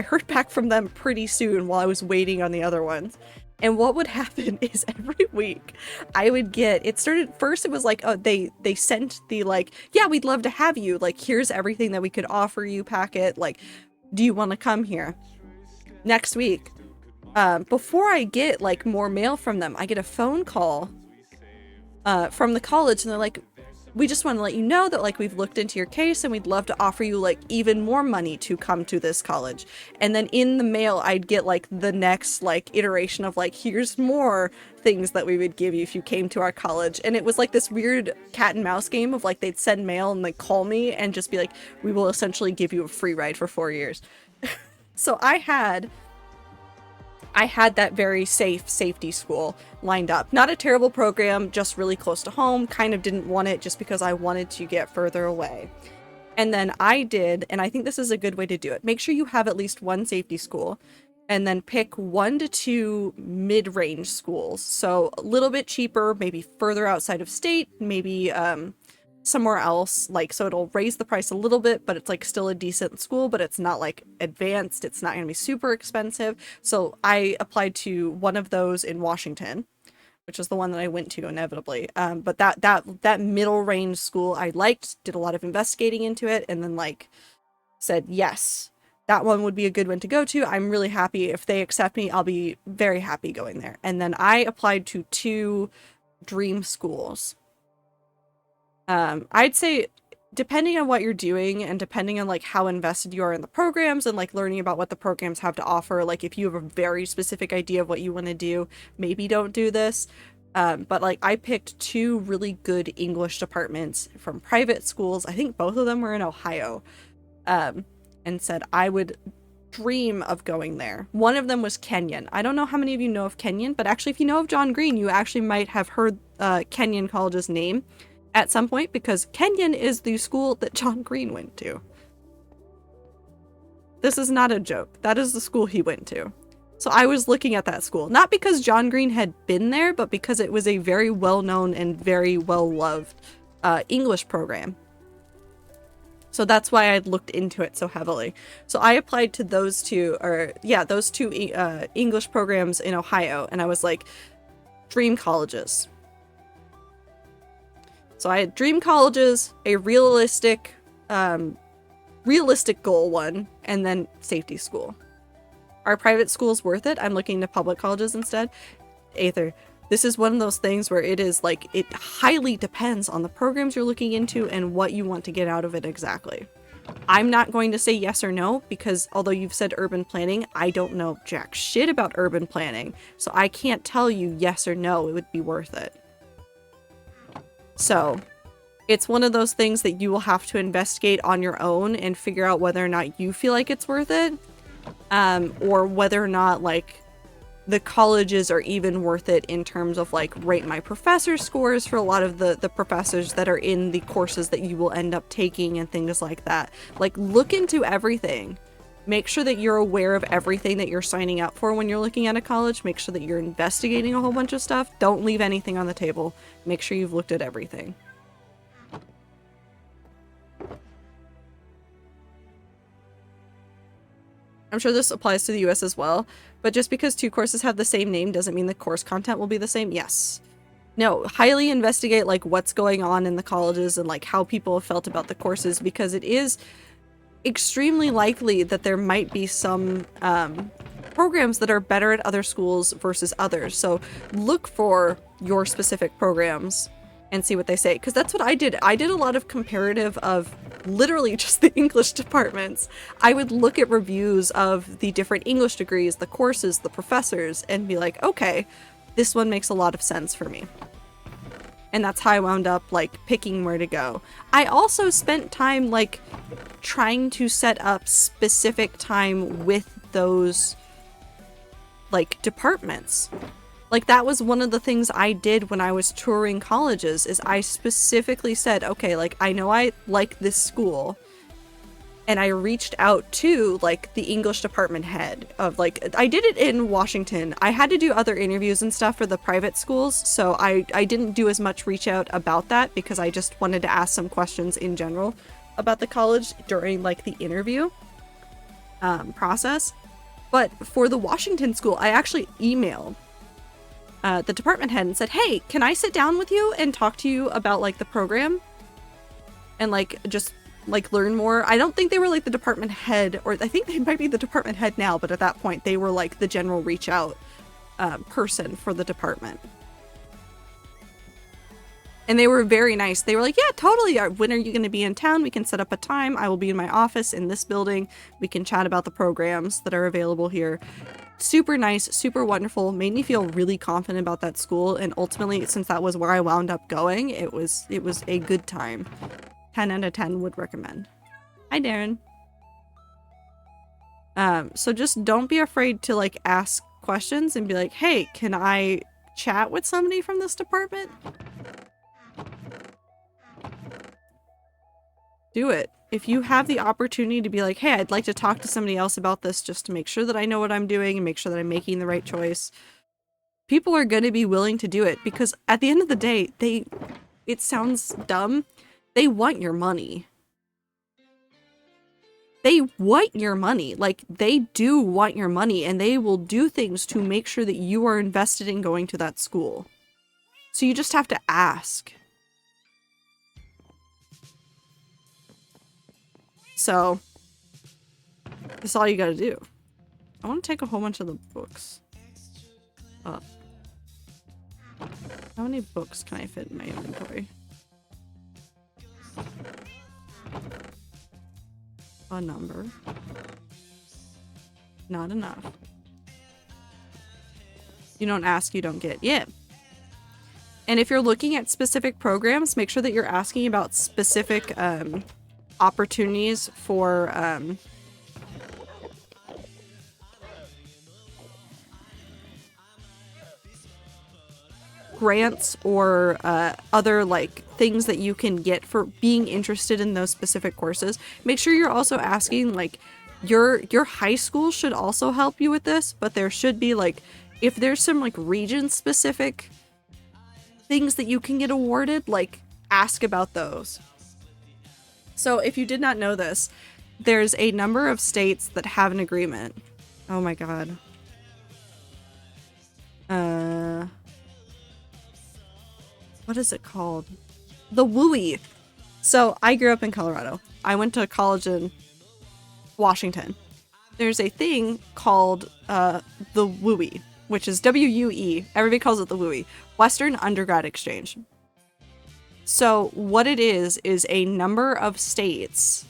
heard back from them pretty soon while I was waiting on the other ones. And what would happen is every week I would get, it started, first it was like, oh, they sent the like, yeah, we'd love to have you. Like, here's everything that we could offer you packet. Like, do you want to come here? Next week, before I get like more mail from them, I get a phone call from the college, and they're like, we just want to let you know that like we've looked into your case and we'd love to offer you like even more money to come to this college. And then in the mail I'd get like the next like iteration of like, here's more things that we would give you if you came to our college. And it was like this weird cat and mouse game of like, they'd send mail and like call me and just be like, we will essentially give you a free ride for 4 years. So I had that very safety school lined up. Not a terrible program, just really close to home. Kind of didn't want it just because I wanted to get further away. And then I did, and I think this is a good way to do it. Make sure you have at least one safety school, and then pick 1 to 2 mid-range schools. So a little bit cheaper, maybe further outside of state, maybe somewhere else, like, so it'll raise the price a little bit, but it's like still a decent school, but it's not like advanced, it's not gonna be super expensive. So I applied to one of those in Washington, which is the one that I went to inevitably. But that middle range school I liked, did a lot of investigating into it, and then like said yes, that one would be a good one to go to. I'm really happy if they accept me, I'll be very happy going there. And then I applied to 2 dream schools. I'd say depending on what you're doing and depending on like how invested you are in the programs and like learning about what the programs have to offer, like if you have a very specific idea of what you want to do, maybe don't do this. But like I picked 2 really good English departments from private schools. I think both of them were in Ohio. And said I would dream of going there. One of them was Kenyon. I don't know how many of you know of Kenyon, but actually if you know of John Green, you actually might have heard Kenyon College's name at some point, because Kenyon is the school that John Green went to. This is not a joke. That is the school he went to. So I was looking at that school, not because John Green had been there, but because it was a very well-known and very well-loved English program. So that's why I looked into it so heavily. So I applied to those 2 English programs in Ohio, and I was like, dream colleges. So I had dream colleges, a realistic goal one, and then safety school. Are private schools worth it? I'm looking to public colleges instead. Aether, this is one of those things where it is like, it highly depends on the programs you're looking into and what you want to get out of it exactly. I'm not going to say yes or no, because although you've said urban planning, I don't know jack shit about urban planning. So I can't tell you yes or no, it would be worth it. So it's one of those things that you will have to investigate on your own and figure out whether or not you feel like it's worth it, or whether or not like the colleges are even worth it in terms of like rate my professor scores for a lot of the professors that are in the courses that you will end up taking and things like that. Like look into everything. Make sure that you're aware of everything that you're signing up for when you're looking at a college. Make sure that you're investigating a whole bunch of stuff. Don't leave anything on the table. Make sure you've looked at everything. I'm sure this applies to the US as well, but just because 2 courses have the same name doesn't mean the course content will be the same. Yes. No, highly investigate like what's going on in the colleges and like how people have felt about the courses, because it is extremely likely that there might be some programs that are better at other schools versus others. So look for your specific programs and see what they say, because that's what I did. I did a lot of comparative of literally just the English departments. I would look at reviews of the different English degrees, the courses, the professors, and be like, okay, this one makes a lot of sense for me. And that's how I wound up like picking where to go. I also spent time like trying to set up specific time with those like departments. Like that was one of the things I did when I was touring colleges, is I specifically said, okay, like I know I like this school, and I reached out to like the English department head of like, I did it in Washington. I had to do other interviews and stuff for the private schools, so I didn't do as much reach out about that because I just wanted to ask some questions in general about the college during like the interview process. But for the Washington school, I actually emailed the department head and said, hey, can I sit down with you and talk to you about like the program and like just like learn more. I don't think they were like the department head, or I think they might be the department head now, but at that point they were like the general reach out person for the department. And they were very nice. They were like, yeah, totally. When are you going to be in town? We can set up a time. I will be in my office in this building. We can chat about the programs that are available here. Super nice, super wonderful. Made me feel really confident about that school. And ultimately, since that was where I wound up going, it was a good time. 10 out of 10 would recommend. Hi, Darren. So just don't be afraid to like ask questions and be like, hey, can I chat with somebody from this department? Do it. If you have the opportunity to be like, hey, I'd like to talk to somebody else about this just to make sure that I know what I'm doing and make sure that I'm making the right choice, people are going to be willing to do it, because at the end of the day, it sounds dumb, they want your money. They want your money. Like, they do want your money, and they will do things to make sure that you are invested in going to that school. So you just have to ask. So, that's all you gotta do. I want to take a whole bunch of the books up. How many books can I fit in my inventory? A number. Not enough. You don't ask, you don't get. Yeah. And if you're looking at specific programs, make sure that you're asking about specific, opportunities for grants or other like things that you can get for being interested in those specific courses. Make sure you're also asking, like, your high school should also help you with this, but there should be like, if there's some like region specific things that you can get awarded, like ask about those. So if you did not know this, there's a number of states that have an agreement. Oh my god. What is it called? The WUI. So I grew up in Colorado. I went to college in Washington. There's a thing called the WUI, which is WUE. Everybody calls it the WUI. Western Undergrad Exchange. So what it is a number of states,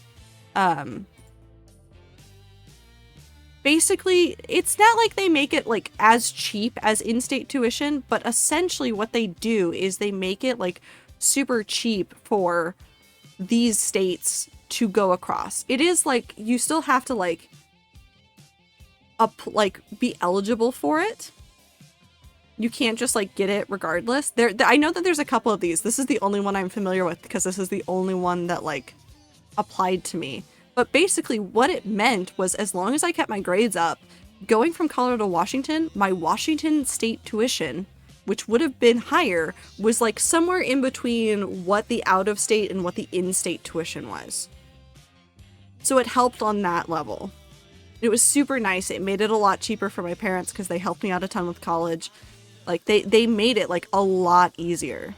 basically, it's not like they make it like as cheap as in-state tuition, but essentially what they do is they make it like super cheap for these states to go across. It is like, you still have to like be eligible for it. You can't just like get it regardless. I know that there's a couple of these. This is the only one I'm familiar with because this is the only one that like applied to me. But basically what it meant was, as long as I kept my grades up, going from Colorado to Washington, my Washington state tuition, which would have been higher, was like somewhere in between what the out-of-state and what the in-state tuition was. So it helped on that level. It was super nice. It made it a lot cheaper for my parents because they helped me out a ton with college. Like, they made it, like, a lot easier.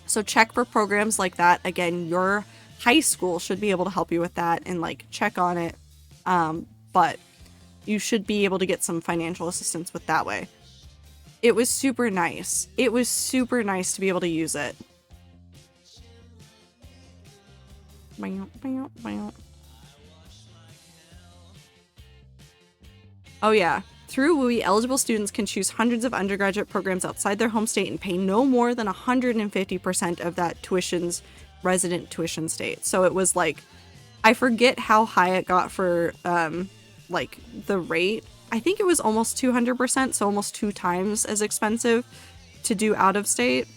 So check for programs like that. Again, your high school should be able to help you with that and, like, check on it. But you should be able to get some financial assistance with that way. It was super nice. It was super nice to be able to use it. Oh, yeah. Through WUI, eligible students can choose hundreds of undergraduate programs outside their home state and pay no more than 150% of that tuition's resident tuition state. So it was like, I forget how high it got for like the rate. I think it was almost 200%, so almost 2 times as expensive to do out of state.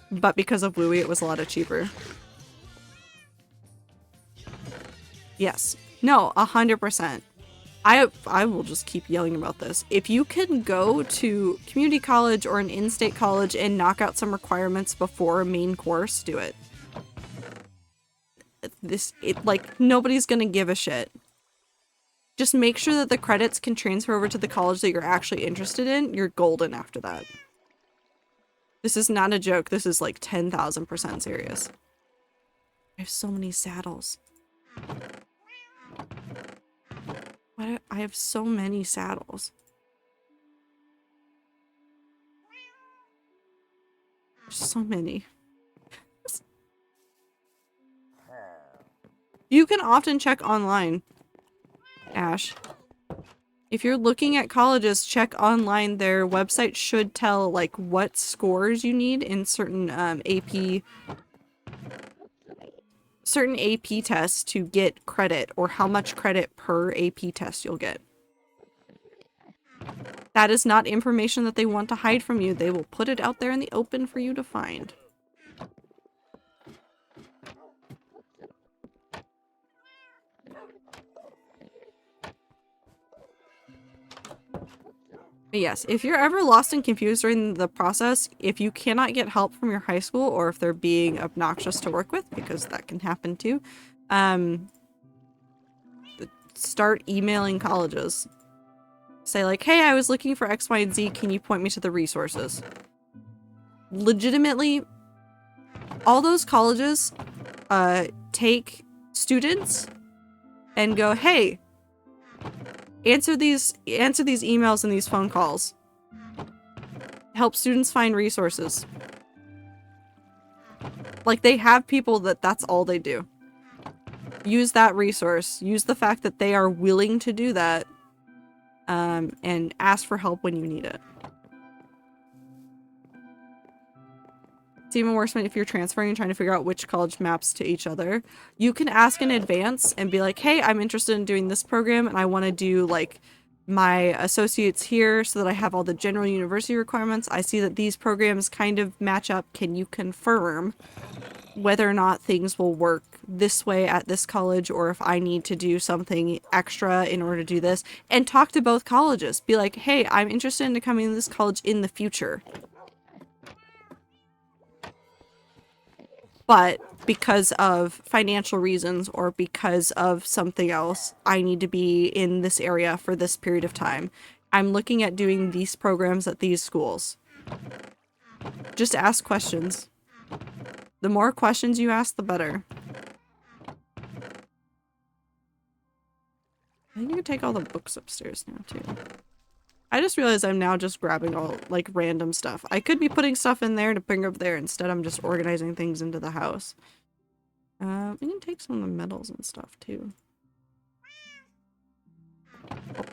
But because of WUI, it was a lot cheaper. Yes. No, 100%. I will just keep yelling about this. If you can go to community college or an in-state college and knock out some requirements before a main course, do it. Like, nobody's gonna give a shit. Just make sure that the credits can transfer over to the college that you're actually interested in. You're golden after that. This is not a joke. This is like 10,000% serious. I have so many saddles. I have so many saddles. So many. You can often check online, Ash. If you're looking at colleges, check online. Their website should tell like what scores you need in certain AP tests to get credit, or how much credit per AP test you'll get. That is not information that they want to hide from you. They will put it out there in the open for you to find. But yes, if you're ever lost and confused during the process, if you cannot get help from your high school, or if they're being obnoxious to work with, because that can happen too, start emailing colleges. Say like, hey, I was looking for X, Y, and Z. Can you point me to the resources? Legitimately, all those colleges take students and go, hey, answer these emails and these phone calls. Help students find resources. Like, they have people that's all they do. Use that resource. Use the fact that they are willing to do that. And ask for help when you need it. It's even worse if you're transferring and trying to figure out which college maps to each other. You can ask in advance and be like, hey, I'm interested in doing this program and I want to do like my associates here so that I have all the general university requirements. I see that these programs kind of match up. Can you confirm whether or not things will work this way at this college, or if I need to do something extra in order to do this? And talk to both colleges. Be like, hey, I'm interested in coming to this college in the future, but because of financial reasons or because of something else, I need to be in this area for this period of time. I'm looking at doing these programs at these schools. Just ask questions. The more questions you ask, the better. I think you can take all the books upstairs now, too. I just realized I'm now just grabbing all, like, random stuff. I could be putting stuff in there to bring up there. Instead, I'm just organizing things into the house. We can take some of the medals and stuff, too. Oh.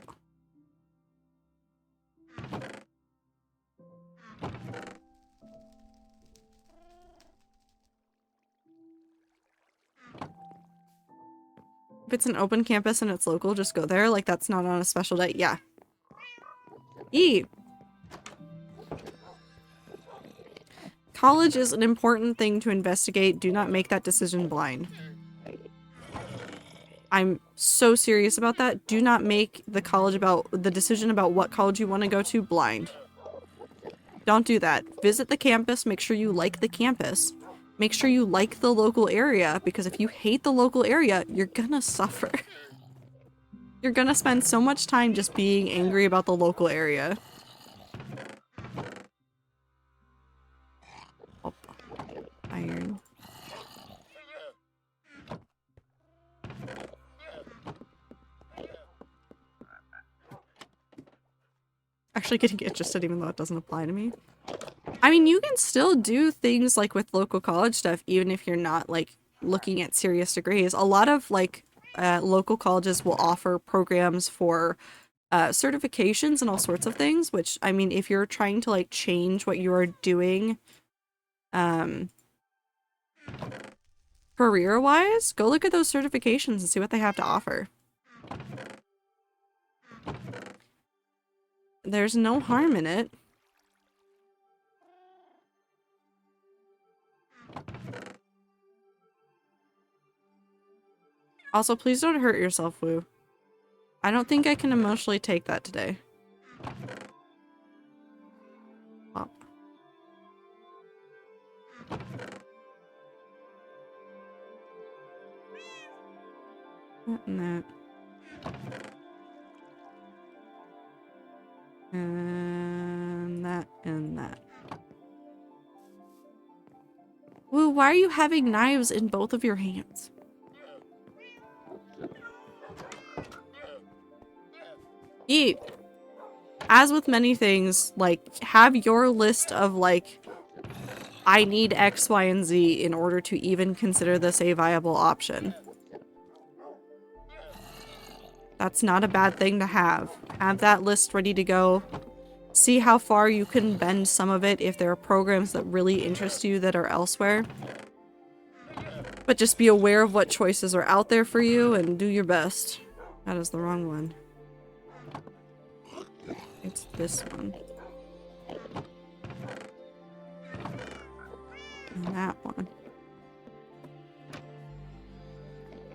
If it's an open campus and it's local, just go there. Like, that's not on a special day. Yeah. College is an important thing to investigate. Do not make that decision blind. I'm so serious about that. Do not make the decision about what college you want to go to blind. Don't do that. Visit the campus. Make sure you like the campus. Make sure you like the local area, because if you hate the local area, you're gonna suffer. You're gonna spend so much time just being angry about the local area. Oh, iron. Actually getting interested even though it doesn't apply to me. I mean, you can still do things like with local college stuff even if you're not like looking at serious degrees. A lot of like local colleges will offer programs for certifications and all sorts of things, which, I mean, if you're trying to like change what you are doing career-wise, go look at those certifications and see what they have to offer. There's no harm in it. Also, please don't hurt yourself, Woo. I don't think I can emotionally take that today. Pop. That and that. And that and that. Ooh, why are you having knives in both of your hands? Eat. As with many things, like, have your list of, like, I need X, Y, and Z in order to even consider this a viable option. That's not a bad thing to have. Have that list ready to go. See how far you can bend some of it if there are programs that really interest you that are elsewhere. But just be aware of what choices are out there for you and do your best. That is the wrong one. It's this one. And that one.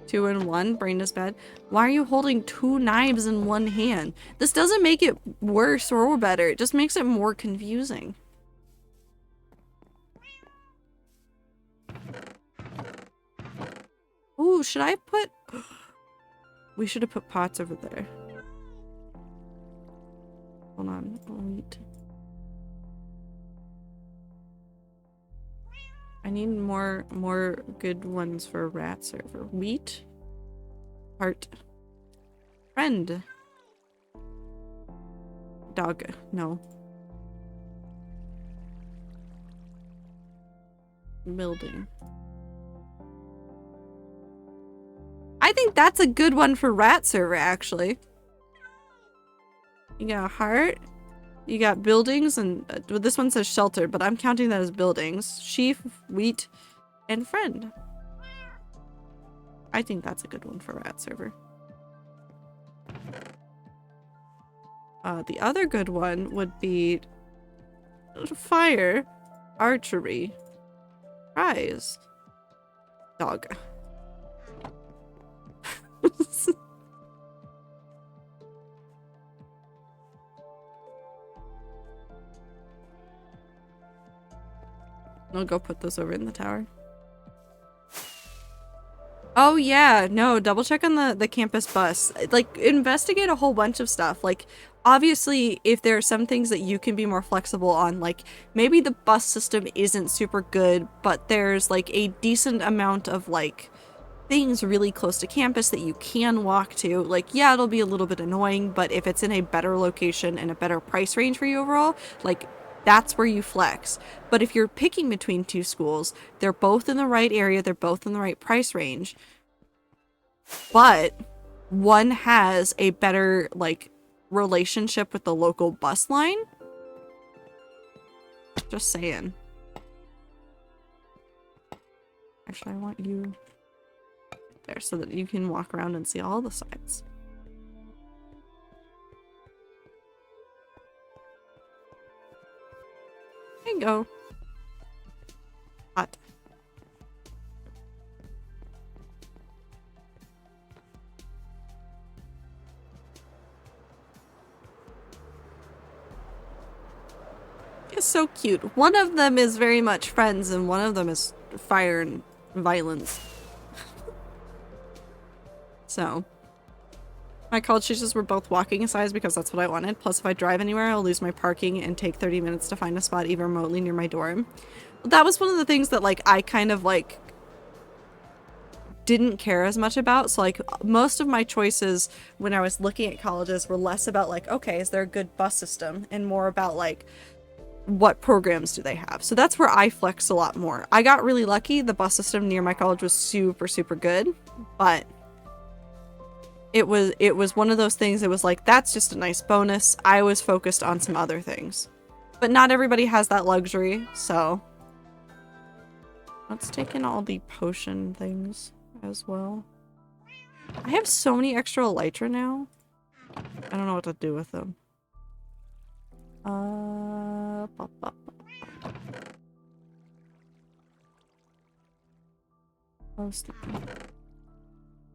2 in 1, brain is bad. Why are you holding 2 knives in one hand? This doesn't make it worse or better. It just makes it more confusing. Ooh, should I put... We should have put pots over there. Hold on. Wheat. I need more good ones for a rat server. Wheat. Heart. Friend. Dog. No. Building. I think that's a good one for rat server, actually. You got a heart. You got buildings, and well, this one says shelter, but I'm counting that as buildings. Sheep, wheat, and friend. I think that's a good one for rat server. The other good one would be fire, archery, prize, dog. I'll go put those over in the tower. Oh yeah, no, double check on the campus bus. Like, investigate a whole bunch of stuff. Like, obviously, if there are some things that you can be more flexible on, like, maybe the bus system isn't super good, but there's, like, a decent amount of, like, things really close to campus that you can walk to. Like, yeah, it'll be a little bit annoying, but if it's in a better location and a better price range for you overall, like, that's where you flex. But if you're picking between two schools, they're both in the right area, they're both in the right price range, but one has a better, like, relationship with the local bus line. Just saying. Actually, I want you there so that you can walk around and see all the sides. There you go. Hot. It's so cute. One of them is very much friends and one of them is fire and violence. So, my college teachers were both walking size because that's what I wanted. Plus, if I drive anywhere, I'll lose my parking and take 30 minutes to find a spot even remotely near my dorm. That was one of the things that, like, I kind of, like, didn't care as much about. So, like, most of my choices when I was looking at colleges were less about, like, okay, is there a good bus system? And more about, like, what programs do they have? So that's where I flexed a lot more. I got really lucky. The bus system near my college was super, super good. But it was one of those things. It was like, that's just a nice bonus. I was focused on some other things. But not everybody has that luxury, so let's take in all the potion things as well. I have so many extra elytra now. I don't know what to do with them.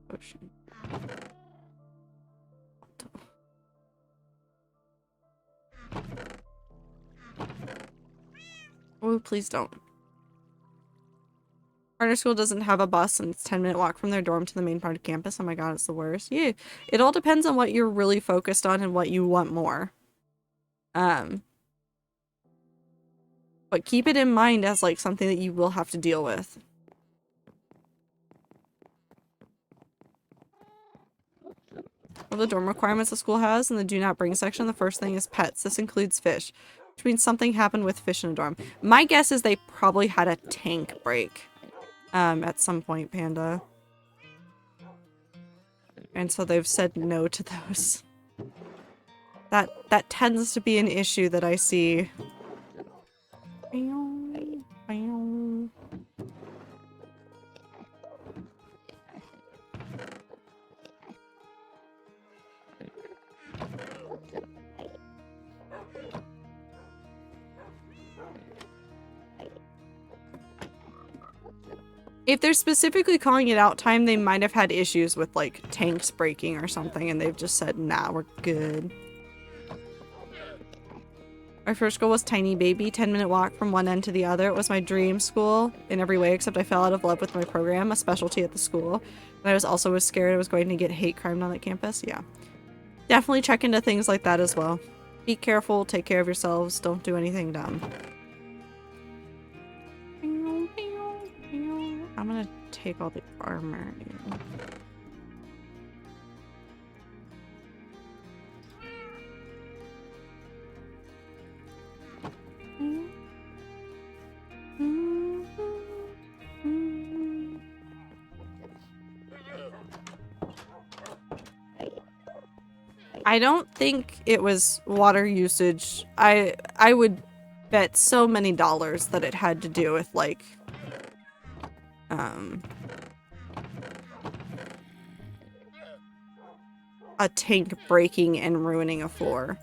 Potion. Oh, please don't. Partner school doesn't have a bus and it's a 10-minute walk from their dorm to the main part of campus. Oh my god, it's the worst. Yeah, it all depends on what you're really focused on and what you want more. But keep it in mind as like something that you will have to deal with. One of the dorm requirements the school has in the do not bring section, the first thing is pets. This includes fish, which means something happened with fish in a dorm. My guess is they probably had a tank break at some point, Panda. And so they've said no to those. That tends to be an issue that I see. If they're specifically calling it out time, they might have had issues with like tanks breaking or something and they've just said, nah, we're good. My first school was Tiny Baby, 10-minute walk from one end to the other. It was my dream school in every way, except I fell out of love with my program, a specialty at the school. And I was also scared I was going to get hate crimed on that campus. Yeah. Definitely check into things like that as well. Be careful, take care of yourselves, don't do anything dumb. I'm gonna take all the armor. I don't think it was water usage. I would bet so many dollars that it had to do with like a tank breaking and ruining a floor.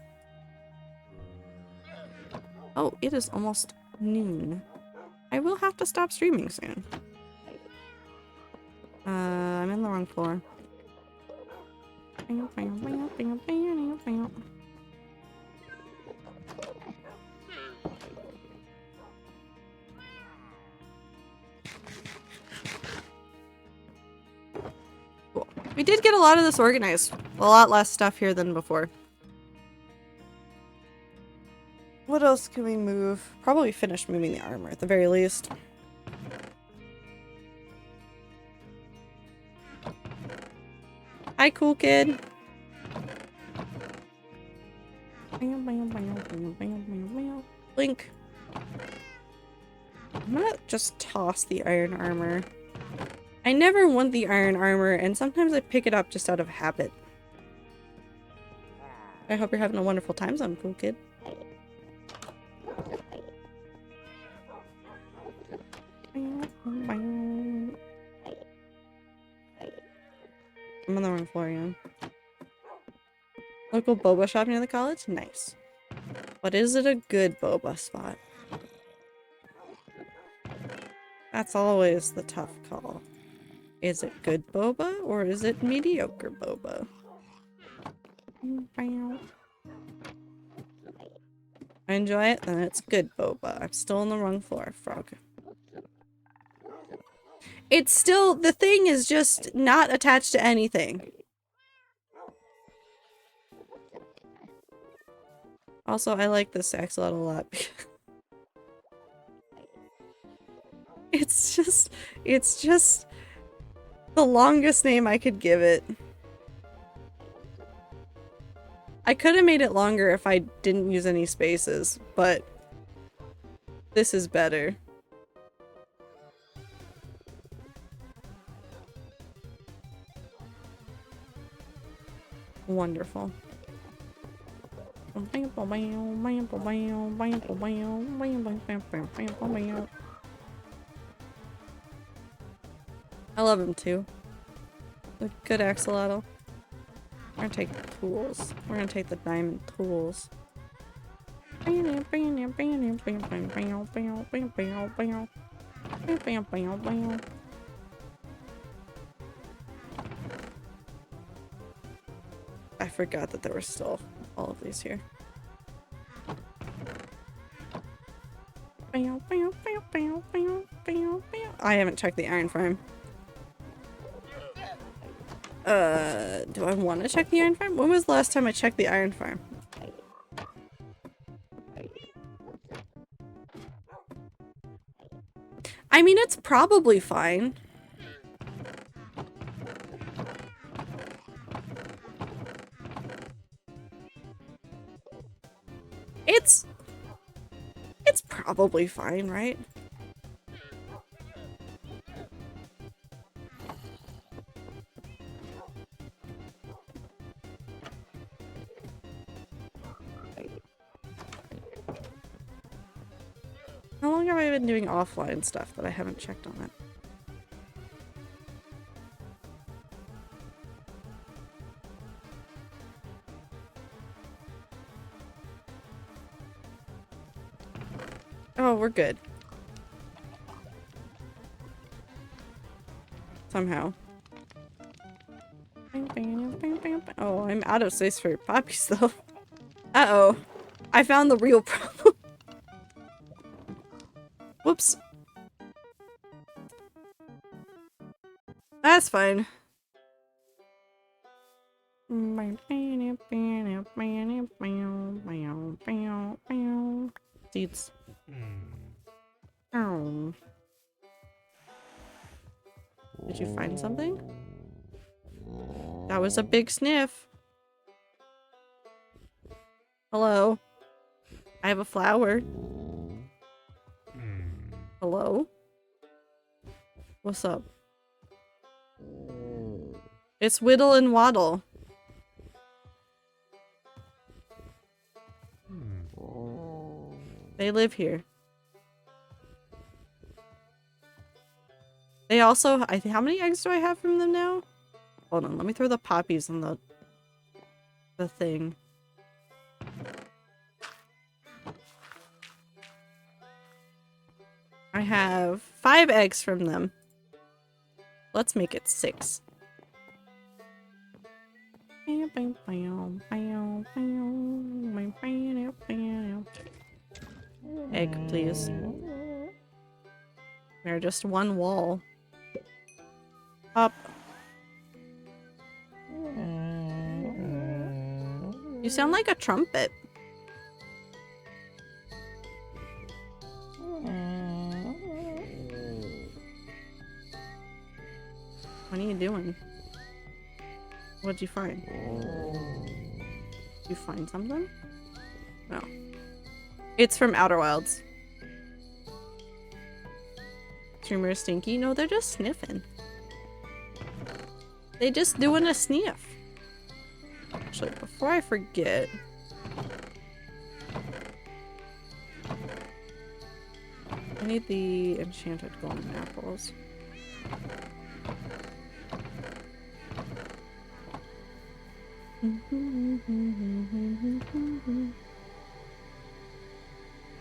Oh, it is almost noon. I will have to stop streaming soon. I'm in the wrong floor. Cool. We did get a lot of this organized. A lot less stuff here than before. What else can we move? Probably finish moving the armor at the very least. Hi, cool kid. Link. I'm gonna just toss the iron armor. I never want the iron armor, and sometimes I pick it up just out of habit. I hope you're having a wonderful time zone, cool kid. I'm on the wrong floor again. Local boba shop near the college? Nice. But is it a good boba spot? That's always the tough call. Is it good boba or is it mediocre boba? I enjoy it, then it's good boba. I'm still on the wrong floor, frog. It's still, the thing is just not attached to anything. Also, I like this axolotl a lot. It's just the longest name I could give it. I could have made it longer if I didn't use any spaces, but this is better. Wonderful. I love him too. A good axolotl. We're gonna take the tools. We're gonna take the diamond tools. I forgot that there were still all of these here. I haven't checked the iron farm. Do I want to check the iron farm? When was the last time I checked the iron farm? I mean, it's probably fine. It's probably fine, right? How long have I been doing offline stuff that I haven't checked on it? Oh, we're good. Somehow. Oh, I'm out of space for poppies though. Uh-oh. I found the real problem. Whoops. That's fine. Seeds. Oh. Did you find something? That was a big sniff. Hello. I have a flower. Hello? What's up? It's Whittle and Waddle. They live here. They also, how many eggs do I have from them now? Hold on, let me throw the poppies on the thing. I have 5 eggs from them. Let's make it 6. Egg, please. They're just one wall. Up. You sound like a trumpet. What are you doing? What'd you find? Did you find something? No. It's from Outer Wilds. Streamer Stinky? No, they're just sniffing. They just doing a sniff. Actually, before I forget... I need the enchanted golden apples.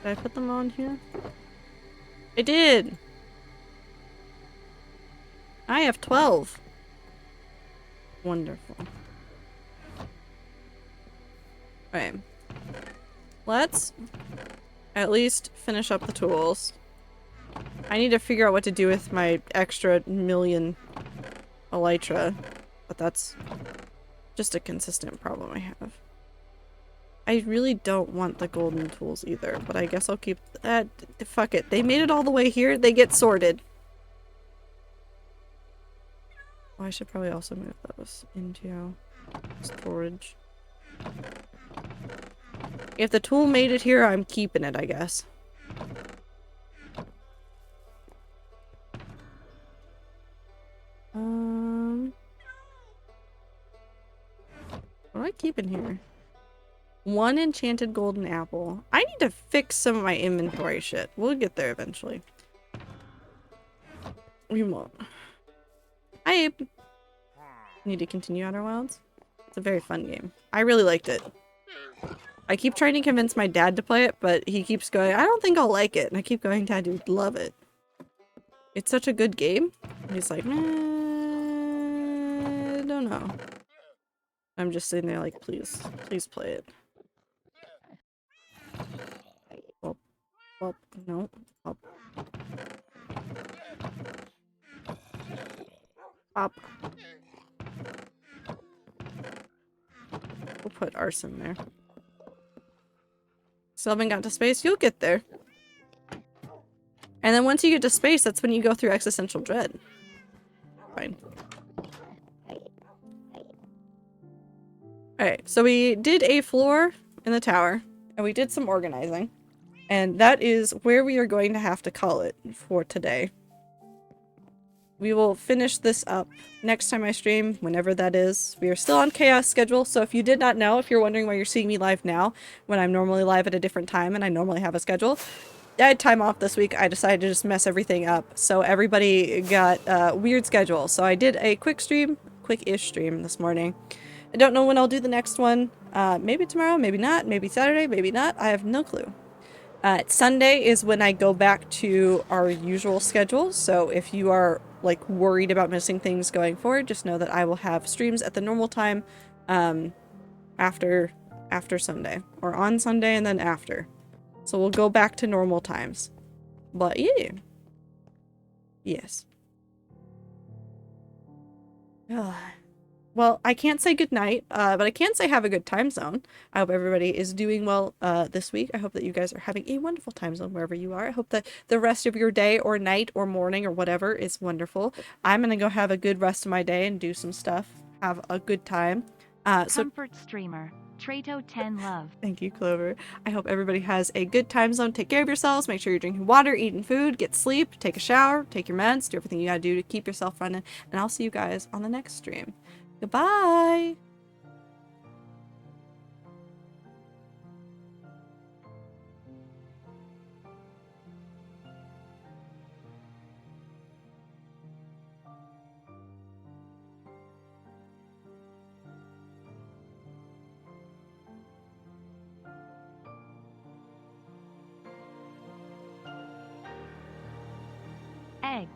Did I put them on here? I did! I have 12. Wonderful. Right. Let's at least finish up the tools. I need to figure out what to do with my extra million elytra, but that's just a consistent problem I have. I really don't want the golden tools either, but I guess I'll keep that. Fuck it. They made it all the way here. They get sorted. Oh, I should probably also move those into storage. If the tool made it here, I'm keeping it, I guess. What do I keep in here? 1 enchanted golden apple. I need to fix some of my inventory shit. We'll get there eventually. We won't. I need to continue Outer Wilds. It's a very fun game. I really liked it. I keep trying to convince my dad to play it, but he keeps going, I don't think I'll like it. And I keep going, Dad, you'd love it. It's such a good game. And he's like, I don't know. I'm just sitting there like, please, please play it. Up, up, no, up. Up. We'll put arson there. Still haven't got to space. You'll get there. And then once you get to space, that's when you go through existential dread. Fine. Alright, so we did a floor in the tower, and we did some organizing. And that is where we are going to have to call it for today. We will finish this up next time I stream, whenever that is. We are still on chaos schedule, so if you did not know, if you're wondering why you're seeing me live now, when I'm normally live at a different time and I normally have a schedule, I had time off this week. I decided to just mess everything up, so everybody got a weird schedule. So I did a quick-ish stream this morning. I don't know when I'll do the next one. Maybe tomorrow, maybe not, maybe Saturday, maybe not. I have no clue. Sunday is when I go back to our usual schedule, so if you are like worried about missing things going forward, just know that I will have streams at the normal time after Sunday, or on Sunday and then after. So we'll go back to normal times. But yeah. Yes. Well, I can't say goodnight, but I can say have a good time zone. I hope everybody is doing well this week. I hope that you guys are having a wonderful time zone wherever you are. I hope that the rest of your day or night or morning or whatever is wonderful. I'm gonna go have a good rest of my day and do some stuff. Have a good time. Comfort streamer. Trato 10 love. Thank you, Clover. I hope everybody has a good time zone. Take care of yourselves. Make sure you're drinking water, eating food, get sleep, take a shower, take your meds, do everything you gotta do to keep yourself running. And I'll see you guys on the next stream. Goodbye! Egg.